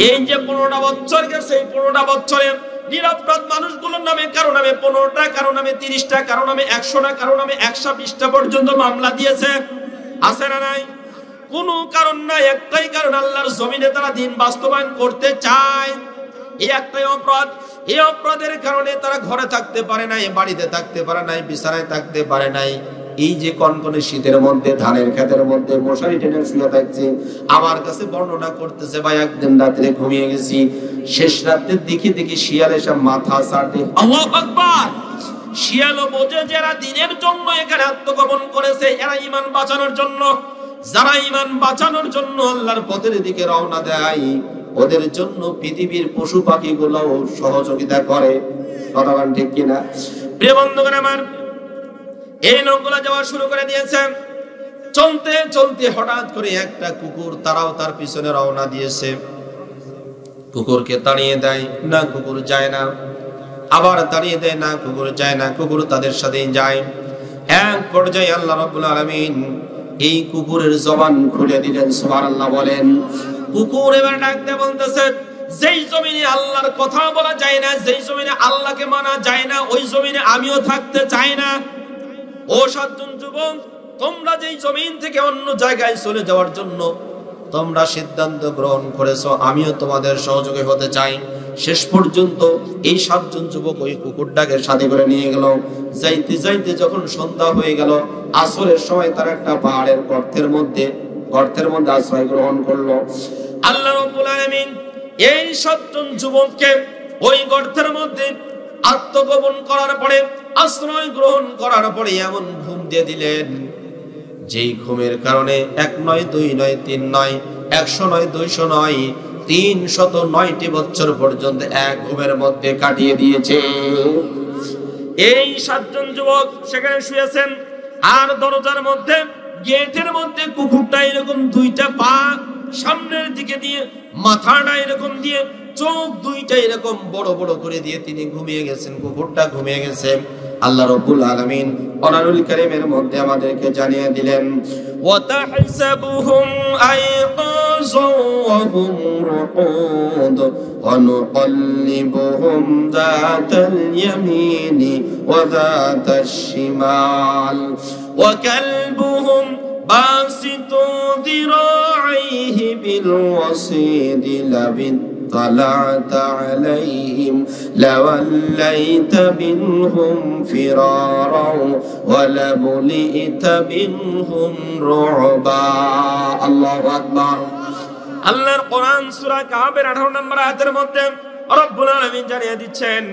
এই যে 15টা বছর গেছে, এই 15টা বছরে নিরপরাধ মানুষগুলোর নামে কারো নামে 15টা, কারো নামে 30টা, কারো নামে 100টা, কারো নামে 120টা পর্যন্ত মামলা দিয়েছে। আছে না নাই? কোনো কারণ নাই, একটাই কারণ, আল্লাহর জমিনে তারা দিন বাস্তবায়ন করতে চায়। এই একটাই অপরাধ। এই অপরাধের কারণে তারা ঘরে থাকতে পারে নাই, বাড়িতে থাকতে পারে নাই, বিছানায় থাকতে পারে নাই। এই যে কনকনে শীতের মধ্যে ধানের ক্ষেতের মধ্যে মশারি টেনে শুয়ে থাকছে। আমার কাছে বর্ণনা করতেছে, ভাই একদিন রাত্রে ঘুমিয়ে গেছি, শেষ রাতের দিকে দেখি শিয়াল এসে মাথা চাটে। আল্লাহু আকবার! শিয়ালও বোঝে যারা দিনের জন্য এখানে আত্মগোপন করেছে, এরা ঈমান বাঁচানোর জন্য। যারা ঈমান বাঁচানোর জন্য আল্লাহর পথের দিকে রওনা দেয়, ওদের জন্য পৃথিবীর পশু পাখিগুলো সহযোগিতা করে। কথা বলেন ঠিক কিনা? প্রিয় বন্ধুগণ আমার, এই লোকগুলো যাওয়া শুরু করে দিয়েছে। চলতে চলতে হঠাৎ করে একটা কুকুর তারাও তার পিছনে রওনা দিয়েছে। কুকুরকে তাড়িয়ে দেয় না, কুকুর যায় না। আবার তাড়িয়ে দেয় না, কুকুর যায় না। কুকুর তাদের সাথেই যায়। এক পর্যায়ে আল্লাহ রাব্বুল আলামিন এই কুকুরের জবান খুলে দিলেন। সুবহানাল্লাহ বলেন। কুকুর এবার ডাকতে বলতেছে, যেই জমিনে আল্লাহর কথা বলা যায় না, যেই জমিনে আল্লাহকে মানা যায় না, ওই জমিনে আমিও থাকতে চাই না। ও 7 জন যুবক, তোমরা যেই জমিন থেকে অন্য জায়গায় চলে যাওয়ার জন্য তোমরা সিদ্ধান্ত গ্রহণ করেছো, আমিও তোমাদের সহযোগী হতে চাই। শেষ পর্যন্ত এই 7 জন যুবক ওই কুকুরটাকে সাথে করে নিয়ে গেল। যাইতে যাইতে যখন সন্ধ্যা হয়ে গেল, আসরের সময় তারা একটা পাহাড়ের গর্তের মধ্যে আশ্রয় গ্রহণ করলো। আল্লাহ রাব্বুল আলামিন এই 7 জন যুবককে ওই গর্তের মধ্যে আত্মগোপন করার পরে, আশ্রয় গ্রহণ করার পরে এমন ঘুম দিয়ে দিলেন, যেই ঘুমের কারণে 1 নয় 2 নয় 3 নয় 100 নয়, 200 নয়, 309টি বছর পর্যন্ত এক ঘুমের মধ্যে কাটিয়ে দিয়েছে। এই 7 জন যুবক সেখানে শুয়েছেন, আর দরজার মধ্যে, গেটের মধ্যে কুকুরটা এরকম 2টা পা সামনের দিকে দিয়ে, মাথাটা এরকম দিয়ে, চোখ 2টা এরকম বড় বড় করে দিয়ে তিনি ঘুমিয়ে গেছেন। কুকুরটা ঘুমিয়ে গেছে। আল্লাহ রাব্বুল আলামিন কোরআনুল কারীমের মধ্যে আমাদেরকে জানিয়ে দিলেন, ওয়া তাহসাবুহুম আইকাযান ওয়া হুম রুকুদ ওয়া নুকাল্লিবুহুম যাতাল ইয়ামিনি ওয়া যাতাশ শিমাল ওয়া কালবুহুম বাসিতু যিরাইহি বিল ওয়াসিদি লাবিন طلعت عليهم لوليت منهم فرارا ولملئت منهم رعبا الله أكبر। আল্লাহর কোরআন সূরা কাহাবের 18 নম্বর আয়াতের মধ্যে রব্বুল আলামিন জানিয়ে দিচ্ছেন,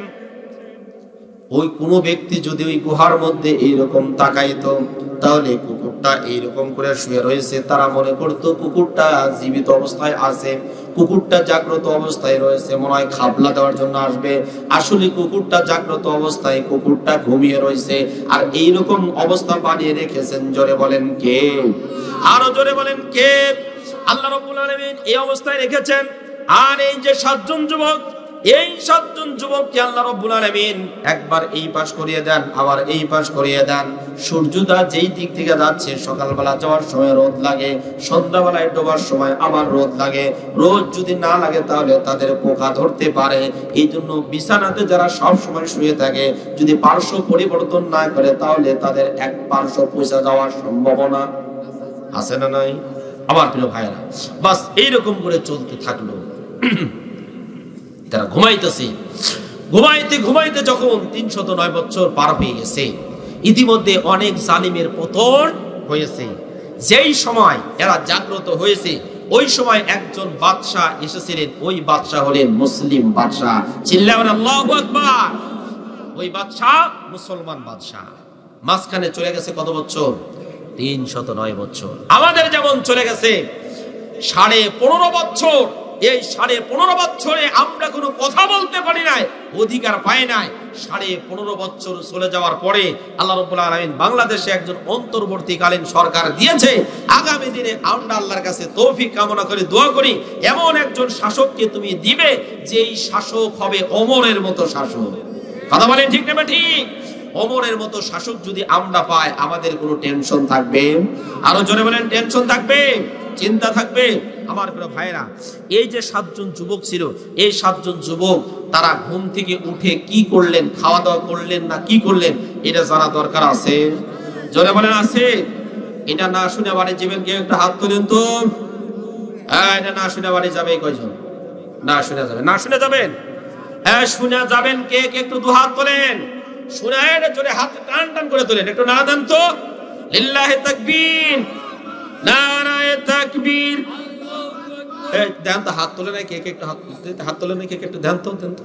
ওই কোনো ব্যক্তি যদি ওই গুহার মধ্যে এইরকম তাকাইতো, তাহলে কুকুরটা এইরকম করে শুয়ে রয়েছে, তারা মনে করতো কুকুরটা জীবিত অবস্থায় আছে, কুকুরটা জাগ্রত অবস্থায় রয়েছে, মনে হয় খাবলা দেওয়ার জন্য আসবে। আসলে কুকুরটা জাগ্রত অবস্থায়, কুকুরটা ঘুমিয়ে রয়েছে। আর এইরকম অবস্থা বানিয়ে রেখেছেন, জোরে বলেন কে? আরো জোরে বলেন কে? আল্লাহ রাব্বুল আলামিন এই অবস্থায় রেখেছেন। আর এই যে 7 জন যুবক, এই 7 জন যুবককে আল্লাহ রাব্বুল আলামিন একবার এই পাশ করিয়ে দেন, আবার এই পাশ করিয়ে দেন। সূর্যটা যেই দিক থেকে যাচ্ছে, সকালবেলা যাওয়ার সময় রোদ লাগে, সন্ধ্যাবেলায় ডোবার সময় আবার রোদ লাগে। রোদ যদি না লাগে তাহলে তাদের পোকা ধরতে পারে। এই জন্য বিছানাতে যারা সব সময় শুয়ে থাকে, যদি পার্শ্ব পরিবর্তন না করে তাহলে তাদের এক পার্শ্ব পয়সা যাওয়ার সম্ভাবনা আছে না নাই? আমার প্রিয় ভাইরা, বাস এইরকম করে চলতে থাকলো। তারা ঘুমাইতেছে, ঘুমাইতে ঘুমাইতে যখন 309 বছর পার হয়ে গেছে, ইতিমধ্যে অনেক জালিমের পতন হয়েছে। যেই সময় এরা জাগ্রত হয়েছে, ওই সময় একজন বাদশা এসেছিলেন। ওই বাদশা হলেন মুসলিম বাদশা। চিল্লাবেন আল্লাহু আকবার। ওই বাদশা মুসলমান বাদশা। মাঝখানে চলে গেছে কত বছর? 309 বছর। আমাদের যেমন চলে গেছে 15.5 বছর। এই 15.5 বছরে আমরা কোনো কথা বলতে পারি নাই, অধিকার পাই নাই। 15.5 বছর চলে যাওয়ার পরে আল্লাহ রাব্বুল আলামিন বাংলাদেশে একজন অন্তর্বর্তীকালীন সরকার দিয়েছে। আগামী দিনে আমরা আল্লাহর কাছে তৌফিক কামনা করে দোয়া করি, এমন একজন শাসককে তুমি দিবে যেই শাসক হবে ওমরের মতো শাসক। কথা বলেন ঠিক না ঠিক? ওমরের মতো শাসক যদি আমরা পাই, আমাদের কোনো টেনশন থাকবে? আরো জোরে বলেন, টেনশন থাকবে, চিন্তা থাকবে? আমার প্রিয় ভাইরা, এই যে 7 জন যুবক ছিল, এই 7 জন যুবক তারা ঘুম থেকে উঠে কি করলেন, খাওয়া দাওয়া করলেন না কি করলেন, এটা জানা দরকার আছে। জোরে বলেন আছে? এটা না শুনে বাড়ি যাবেন, কেউ একটা হাত তোলেন তো। এটা না শুনে বাড়ি যাবে কয়জন? না শুনে যাবেন? না শুনে যাবেন? হ্যাঁ শুনে যাবেন। কে কে একটু দু হাত তোলেন। শুনে এটা জোরে হাত টান টান করে তোলেন, একটু নাড়া দেন তো। লিল্লাহি তাকবীর, নারায়ে তাকবীর। দেন তো হাত তোলে নাই কে কে? একটু হাত তোলে নাই কে কে? একটু দেন তো, দেন তো।